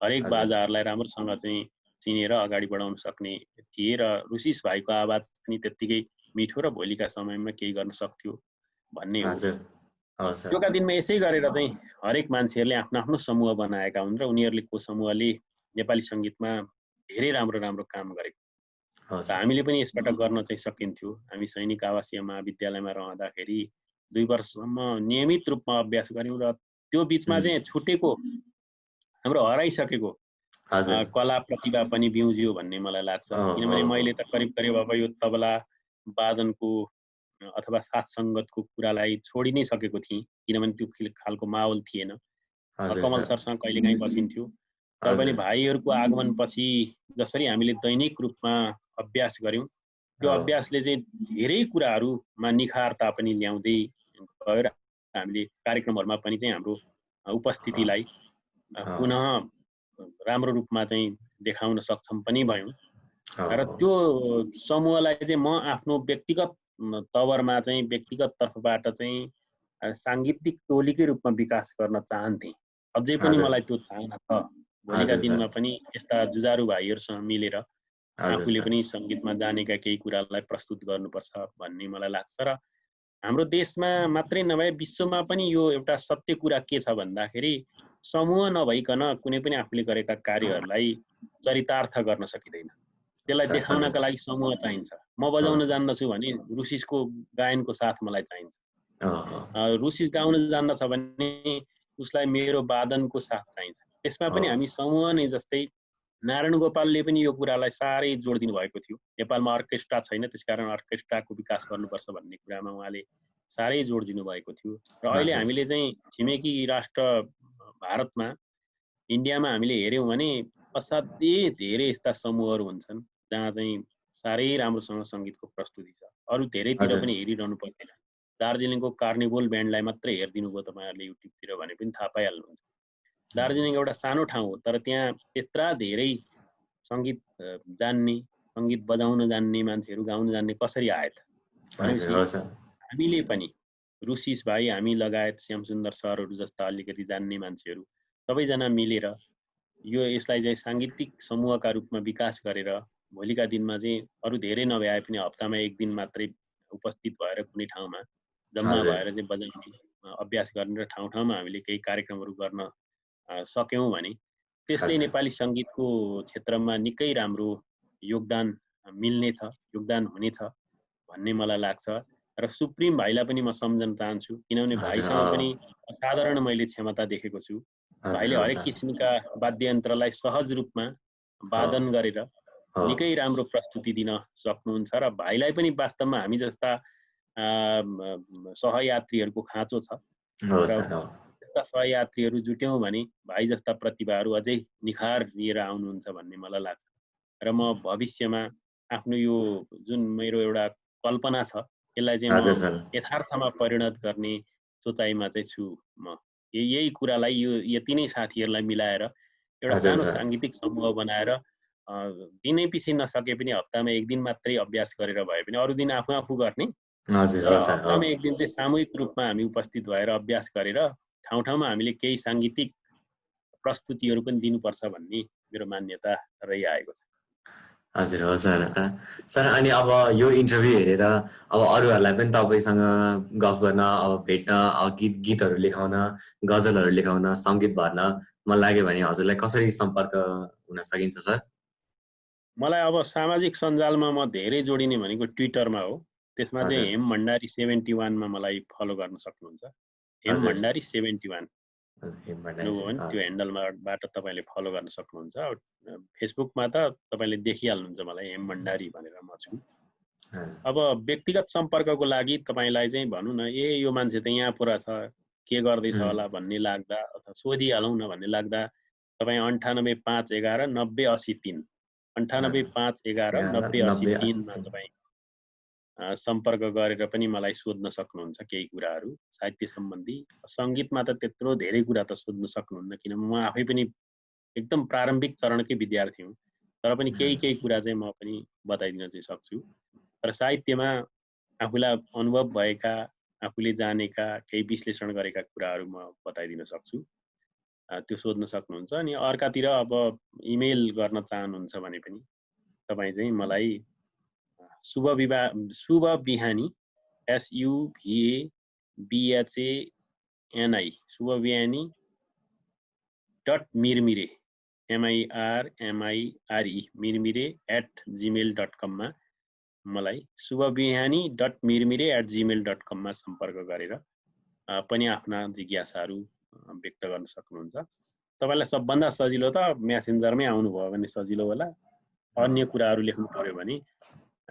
हरेक हजुर बाजाहरूलाई राम्रोसँग चाहिँ चिनेर अगाडि बढाउन सक्ने थिए, र रुसिस भाइको आवाज पनि त्यत्तिकै मिठो र भोलिका समयमा केही गर्न सक्थ्यो भन्ने हो। हजुर हो सर। योका दिनमा यसै गरेर चाहिँ हरेक मान्छेहरूले आफ्नो आफ्नो समूह बनाएका हुन्, र उनीहरूको समूहले नेपाली सङ्गीतमा धेरै राम्रो राम्रो काम गरेको। हो र सर। हामीले पनि यसबाट गर्न चाहिँ सकिन्थ्यो। हामी सैनिक आवासीय महाविद्यालयमा रहँदाखेरि 2 वर्षसम्म नियमित रूपमा अभ्यास गऱ्यौँ, र त्यो बिचमा हुँ, चाहिँ छुटेको, हाम्रो हराइसकेको हजुर कला प्रतिभा पनि बिउजियो भन्ने मलाई लाग्छ। हो हो किनभने हो मैले त करिब करिब अब यो तबला वादनको अथवा साथ सङ्गतको कुरालाई छोडि नै सकेको थिएँ, किनभने त्यो खालको माहौल थिएन। हजुर कमल सर। सरसँग कहिलेकाहीँ बसिन्थ्यो, र पनि हजुर भाइहरूको आगमनपछि जसरी हामीले दैनिक रूपमा अभ्यास गर्यौं त्यो अभ्यासले चाहिँ धेरै कुराहरूमा निखारता पनि ल्याउँदै गयो र हामीले कार्यक्रमहरुमा पनि चाहिँ हाम्रो उपस्थितिलाई पुनः राम्रो रूपमा चाहिँ देखाउन सक्षम पनि भयौं र त्यो समूहलाई चाहिँ म आफ्नो व्यक्तिगत तवरमा चाहिँ व्यक्तिगत तर्फबाट चाहिँ सांगीतिक टोलीकै रूपमा विकास गर्न चाहन्थे। अझै पनि मलाई त्यो चाहना छ। भोलिका दिनमा पनि यस्ता जुझारु भाइहरुसँग मिलेर आफूले पनि संगीतमा जानेका केही कुरालाई प्रस्तुत गर्नुपर्छ भन्ने मलाई लाग्छ र हाम्रो देशमा मात्रै नभए विश्वमा पनि यो एउटा सत्य कुरा के छ भन्दाखेरि समूह नभइकन कुनै पनि आफूले गरेका कार्यहरूलाई चरितार्थ गर्न सकिदैन। त्यसलाई देखाउनका लागि समूह चाहिन्छ। म बजाउन जान्दछु भने रुसिसको गायनको साथ मलाई चाहिन्छ। रुसिस गाउन जान्दछ भने उसलाई मेरो वादनको साथ चाहिन्छ। त्यसमा पनि हामी समूह नै जस्तै नारायण गोपालले पनि यो कुरालाई साह्रै जोड दिनु भएको थियो। नेपालमा अर्केस्ट्रा छैन त्यसकारण अर्केस्ट्राको विकास गर्नुपर्छ भन्ने कुरामा उहाँले साह्रै जोड दिनु भएको थियो र अहिले हामीले चाहिँ छिमेकी राष्ट्र भारतमा इन्डियामा हामीले हेर्यौं भने असाध्यै धेरै यस्ता समूहहरू हुन्छन् जहाँ चाहिँ साह्रै राम्रोसँग संगीतको प्रस्तुति छ। अरु धेरैतिर पनि हेरिरहनु पर्दैन। दार्जिलिङको कार्निभल ब्यान्डलाई मात्रै हेर्दिनु भयो तपाईहरुले युट्युबतिर भने पनि थाहा पाइहाल्नुहुन्छ। दार्जिलिङ एउटा सानो ठाउँ हो तर त्यहाँ त्यत्रा धेरै संगीत जान्ने संगीत बजाउन जान्ने मान्छेहरू गाउन जान्ने कसरी आए त? हामीले पनि रुसिस भाइ हामी लगायत श्यामसुन्दर सरहरू जस्ता अलिकति जान्ने मान्छेहरू सबैजना मिलेर यो यसलाई चाहिँ सांगीतिक समूहका रूपमा विकास गरेर भोलिका दिनमा चाहिँ अरु धेरै नभए पनि हप्तामा एक दिन मात्रै उपस्थित भएर कुनै ठाउँमा जम्मा भएर चाहिँ बजाउने अभ्यास गर्ने र ठाउँ ठाउँमा हामीले केही कार्यक्रमहरू गर्न सक्यौं भने त्यसले नेपाली संगीतको क्षेत्रमा निकै राम्रो योगदान मिल्नेछ, योगदान हुनेछ भन्ने मलाई लाग्छ र सुप्रिम भाइलाई पनि म सम्झन चाहन्छु किनभने भाइसँग पनि असाधारण मैले क्षमता देखेको छु। भाइले हरेक किसिमका वाद्ययन्त्रलाई सहज रूपमा वादन गरेर निकै राम्रो प्रस्तुति दिन सक्नुहुन्छ र भाइलाई पनि वास्तवमा हामी जस्ता सहयात्रीहरूको खाँचो छ र त्यस्ता सहयात्रीहरू जुट्यौं भने भाइ जस्ता प्रतिभाहरू अझै निखार लिएर आउनुहुन्छ भन्ने मलाई लाग्छ र म भविष्यमा आफ्नो यो जुन मेरो एउटा कल्पना छ यसलाई चाहिँ म यथार्थमा परिणत गर्ने सोचाइमा चाहिँ छु। म यही कुरालाई यो यति नै साथीहरूलाई मिलाएर एउटा सानो सांगीतिक समूह बनाएर दिनै पछि नसके पनि हप्तामा एक दिन मात्रै अभ्यास गरेर भए पनि अरु दिन आफू आफू गर्ने हप्तामा एक दिन चाहिँ सामूहिक रूपमा हामी उपस्थित भएर अभ्यास गरेर ठाउँ ठाउँमा हामीले केही सांगीतिक प्रस्तुतिहरू पनि दिनुपर्छ भन्ने मेरो मान्यता रहिआएको छ। हजुर हो सर। सर अनि अब यो इन्टरभ्यु हेरेर अब अरूहरूलाई पनि तपाईसँग गफ गर्न अब भेट्न गीतहरू लेखाउन गजलहरू लेखाउन संगीत भर्न मन लाग्यो भने हजुरलाई कसरी सम्पर्क हुन सकिन्छ सर? मलाई अब सामाजिक सञ्जालमा म धेरै जोडिने भनेको ट्विटरमा हो। त्यसमा चाहिँ हेम भण्डारी 71 मा मलाई फलो गर्न सक्नुहुन्छ। हेम भण्डारी 71 त्यो ह्यान्डलबाट तपाईले फलो गर्न सक्नुहुन्छ। फेसबुकमा त तपाईले देखिहाल्नुहुन्छ मलाई हेम भण्डारी भनेर म छु। अब व्यक्तिगत सम्पर्कको लागि तपाईलाई चाहिँ भनौं न यो मान्छे त यहाँ पुरा छ के गर्दै छ होला भन्ने लाग्दा अथवा सोधिहालौं न भन्ने लाग्दा तपाई 98511 9083 98511 9083 मा तपाई सम्पर्क गरेर पनि मलाई सोध्न सक्नुहुन्छ केही कुराहरू साहित्य सम्बन्धी। संगीतमा त त्यत्रो धेरै कुरा त सोध्न सक्नुहुन्न किनभने म आफै पनि एकदम प्रारम्भिक चरणकै विद्यार्थी हुँ तर पनि केही कुरा चाहिँ म पनि बताइदिन चाहिँ सक्छु। तर साहित्यमा आफूलाई अनुभव भएका आफूले जानेका केही विश्लेषण गरेका कुराहरू म बताइदिन सक्छु। त्यो सोध्न सक्नुहुन्छ। अनि अर्कातिर अब इमेल गर्न चाहनुहुन्छ भने पनि तपाई चाहिँ मलाई शुभ बिहानी SUVABHANI शुभ बिहानी .mirmire MIRMIRE mirmire @gmail.com मा मलाई subhabihani.mirmire@gmail.com मा सम्पर्क गरेर पनि आफ्ना जिज्ञासाहरू व्यक्त गर्न सक्नुहुन्छ। तपाईलाई सबभन्दा सजिलो त मेसेन्जरमै आउनुभयो भने सजिलो होला। अन्य कुराहरू लेख्नु पर्यो भने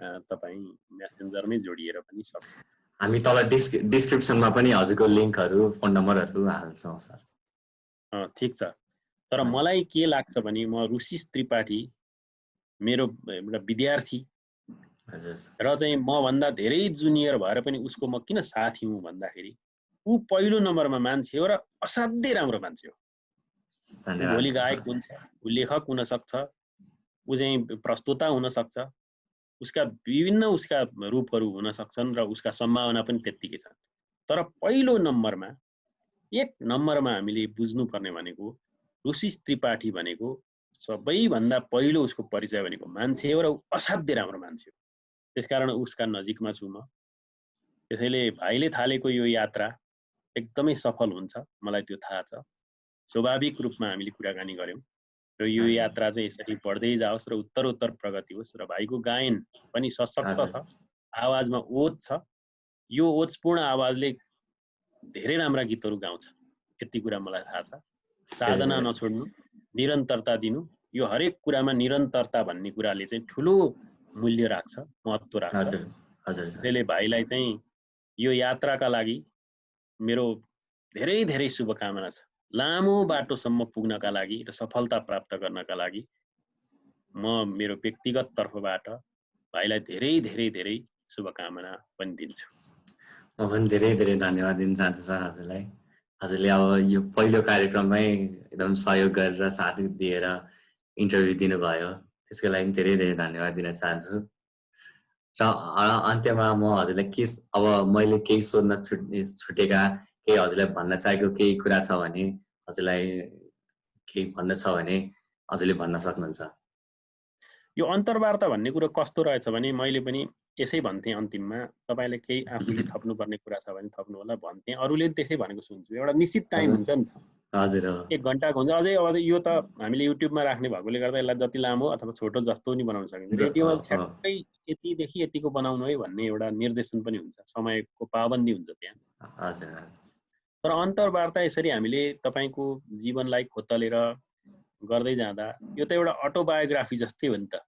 तपाई मेसेन्जरमै जोडिएर पनि सक्नुहुन्छ। हामी तल डिस्क्रिप्सनमा पनि हजुरको लिंकहरू फोन नम्बरहरू हाल्छौं सर। ठीक छ। तर मलाई के लाग्छ भने म रुचिस त्रिपाठी मेरो एउटा विद्यार्थी हजुर र चाहिँ म भन्दा धेरै जुनियर भएर पनि उसको म किन साथी हुँ भन्दाखेरि ऊ पहिलो नम्बरमा मान्छे हो र असाध्यै राम्रो मान्छे हो। ऊ धन्यवाद भोलि सर। गायक हुन्छ, ऊ लेखक हुन सक्छ, ऊ चाहिँ प्रस्तोता हुन सक्छ, उसका विभिन्न उसका रूपहरू हुन सक्छन् र उसका सम्भावना पनि त्यत्तिकै छन्। तर पहिलो नम्बरमा एक नम्बरमा हामीले बुझ्नुपर्ने भनेको रुचिस त्रिपाठी भनेको सबैभन्दा पहिलो उसको परिचय भनेको मान्छे हो र ऊ असाध्यै राम्रो मान्छे हो। त्यसकारण उसका नजिकमा छु म। त्यसैले भाइले थालेको यो यात्रा एकदमै सफल हुन्छ, मलाई त्यो थाहा छ। स्वाभाविक रूपमा हामीले कुराकानी गर्यौं र यो हजुर। यात्रा चाहिँ यसरी बढ्दै जाओस् र उत्तरोत्तर प्रगति होस् र भाइको गायन पनि सशक्त छ, हजुर। आवाजमा ओत छ। यो ओजपूर्ण आवाजले धेरै राम्रा गीतहरू गाउँछ, यति कुरा मलाई थाहा छ। साधना नछोड्नु, निरन्तरता दिनु, यो हरेक कुरामा निरन्तरता भन्ने कुराले चाहिँ ठुलो मूल्य राख्छ, महत्त्व राख्छ। हजुर हजुर सर। त्यसले भाइलाई चाहिँ यो यात्राका लागि मेरो धेरै धेरै शुभकामना छ। लामो बाटोसम्म पुग्नका लागि र सफलता प्राप्त गर्नका लागि म मेरो व्यक्तिगत तर्फबाट भाइलाई धेरै धेरै धेरै शुभकामना पनि दिन्छु। म पनि धेरै धेरै धन्यवाद दिन चाहन्छु सर हजुरलाई। हजुरले अब यो पहिलो कार्यक्रममै एकदम सहयोग गरेर साथ दिएर इन्टरभ्यू दिनुभयो, त्यसको लागि धेरै धेरै धन्यवाद दिन चाहन्छु। र अन्त्यमा म हजुरलाई के अब मैले केही सोध्न छुटेका केही हजुरलाई भन्न चाहेको केही कुरा छ भने हजुरलाई केही भन्न छ भने हजुरले भन्न सक्नुहुन्छ। यो अन्तर्वार्ता भन्ने कुरो कस्तो रहेछ भने मैले पनि यसै भन्थेँ अन्तिममा, तपाईँले केही आफूले थप्नुपर्ने कुरा छ भने थप्नु होला भन्थेँ। अरूले त्यसै भनेको सुन्छु। एउटा निश्चित टाइम हुन्छ नि त, हजुर हो। 1 घण्टाको हुन्छ। अझै अब यो त हामीले युट्युबमा राख्ने भएकोले गर्दा यसलाई जति लामो अथवा छोटो जस्तो नि बनाउन सकिन्छ। रेडियोमा ठ्याक्कै यतिदेखि यतिको बनाउनु है भन्ने एउटा निर्देशन पनि हुन्छ, समयको पाबन्दी हुन्छ त्यहाँ। हजुर। तर अन्तर्वार्ता यसरी हामीले तपाईँको जीवनलाई खोतलेर गर्दै जाँदा यो त एउटा अटोबायोग्राफी जस्तै हो नि त,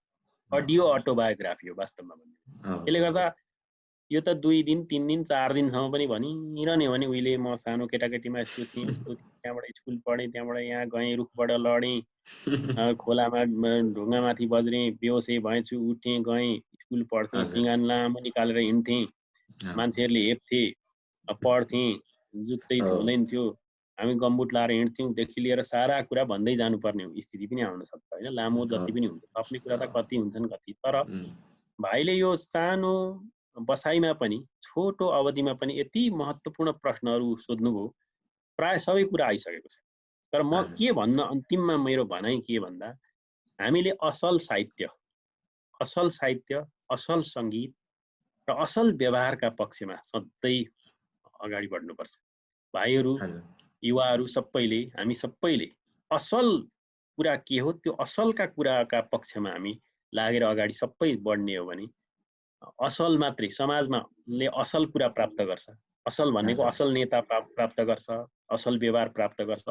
अडियो अटोबायोग्राफी हो वास्तवमा भन्ने। त्यसले गर्दा यो त 2 दिन 3 दिन 4 दिनसम्म पनि भनिरहने हो भने उहिले म सानो केटाकेटीमा यस्तो थिएँ उस्तो थिएँ, त्यहाँबाट स्कुल पढेँ, त्यहाँबाट यहाँ गएँ, रुखबाट लडेँ, खोलामा ढुङ्गामाथि बज्रेँ, बेहोसै भएछु, उठेँ, गएँ, स्कुल पढ्थेँ, सिँगान लामो निकालेर हिँड्थेँ, मान्छेहरूले हेप्थे, पढ्थेँ, जुत्तै हुँदैन थियो, हामी गम्बुट लाएर हिँड्थ्यौँ, देखि लिएर सारा कुरा भन्दै जानुपर्ने स्थिति पनि आउन सक्छ होइन। लामो जति पनि हुन्छ, थप्ने कुरा त कति हुन्छन् कति। तर भाइले यो सानो बसाइमा पनि छोटो अवधिमा पनि यति महत्त्वपूर्ण प्रश्नहरू सोध्नुभयो, प्राय सबै कुरा आइसकेको छ। तर म के भन्न अन्तिममा मेरो भनाइ के भन्दा हामीले असल साहित्य, असल सङ्गीत र असल व्यवहारका पक्षमा सधैँ अगाडि बढ्नुपर्छ। भाइहरू, युवाहरू सबैले, हामी सबैले असल कुरा के हो त्यो असलका कुराका पक्षमा हामी लागेर अगाडि सबै बढ्ने हो भने असल मात्रै समाजमा ले असल कुरा प्राप्त गर्छ। असल भनेको असल नेता प्राप्त गर्छ, असल व्यवहार प्राप्त गर्छ।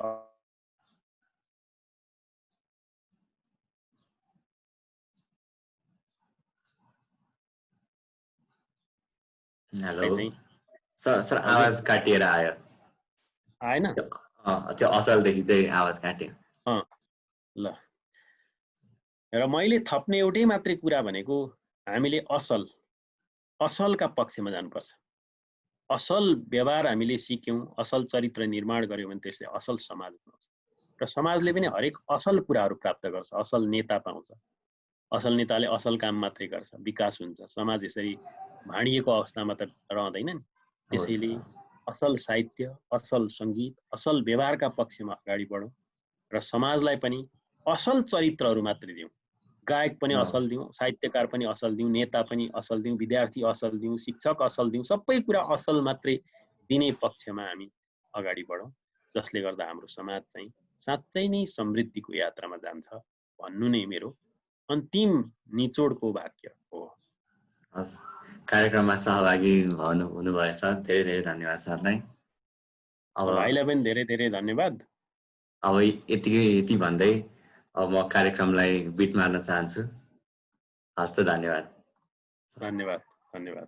हेलो सर, आवाज काटिएर आयो। आएन? त्यो असलदेखि चाहिँ आवाज काट्यो। ल, र मैले थप्ने एउटै मात्रै कुरा भनेको हामीले असल का पक्षमा जानुपर्छ। असल व्यवहार हामीले सिक्यौं, असल चरित्र निर्माण गर्यौं भने त्यसले असल समाज पाउँछ र समाजले पनि हरेक असल कुराहरू प्राप्त गर्छ। असल नेता पाउँछ, असल नेताले असल काम मात्रै गर्छ, विकास हुन्छ। समाज यसरी भाँडिएको अवस्थामा त रहँदैन नि। त्यसैले असल साहित्य, असल सङ्गीत, असल व्यवहारका पक्षमा अगाडि बढौँ र समाजलाई पनि असल चरित्रहरू मात्रै दिउँ। गायक पनि असल दिउँ, साहित्यकार पनि असल दिउँ, नेता पनि असल दिउँ, विद्यार्थी असल दिउँ, शिक्षक असल दिउँ, सबै कुरा असल मात्रै दिने पक्षमा हामी अगाडि बढौँ, जसले गर्दा हाम्रो समाज चाहिँ साँच्चै नै समृद्धिको यात्रामा जान्छ भन्नु नै मेरो अन्तिम निचोडको वाक्य हो। हस्, कार्यक्रममा सहभागी हुनुभयो सर, धेरै धेरै धन्यवाद सरलाई। अब भाइलाई पनि धेरै धेरै धन्यवाद। अब यति भन्दै अब म कार्यक्रमलाई बिट मार्न चाहन्छु। हस्त, धन्यवाद। धन्यवाद।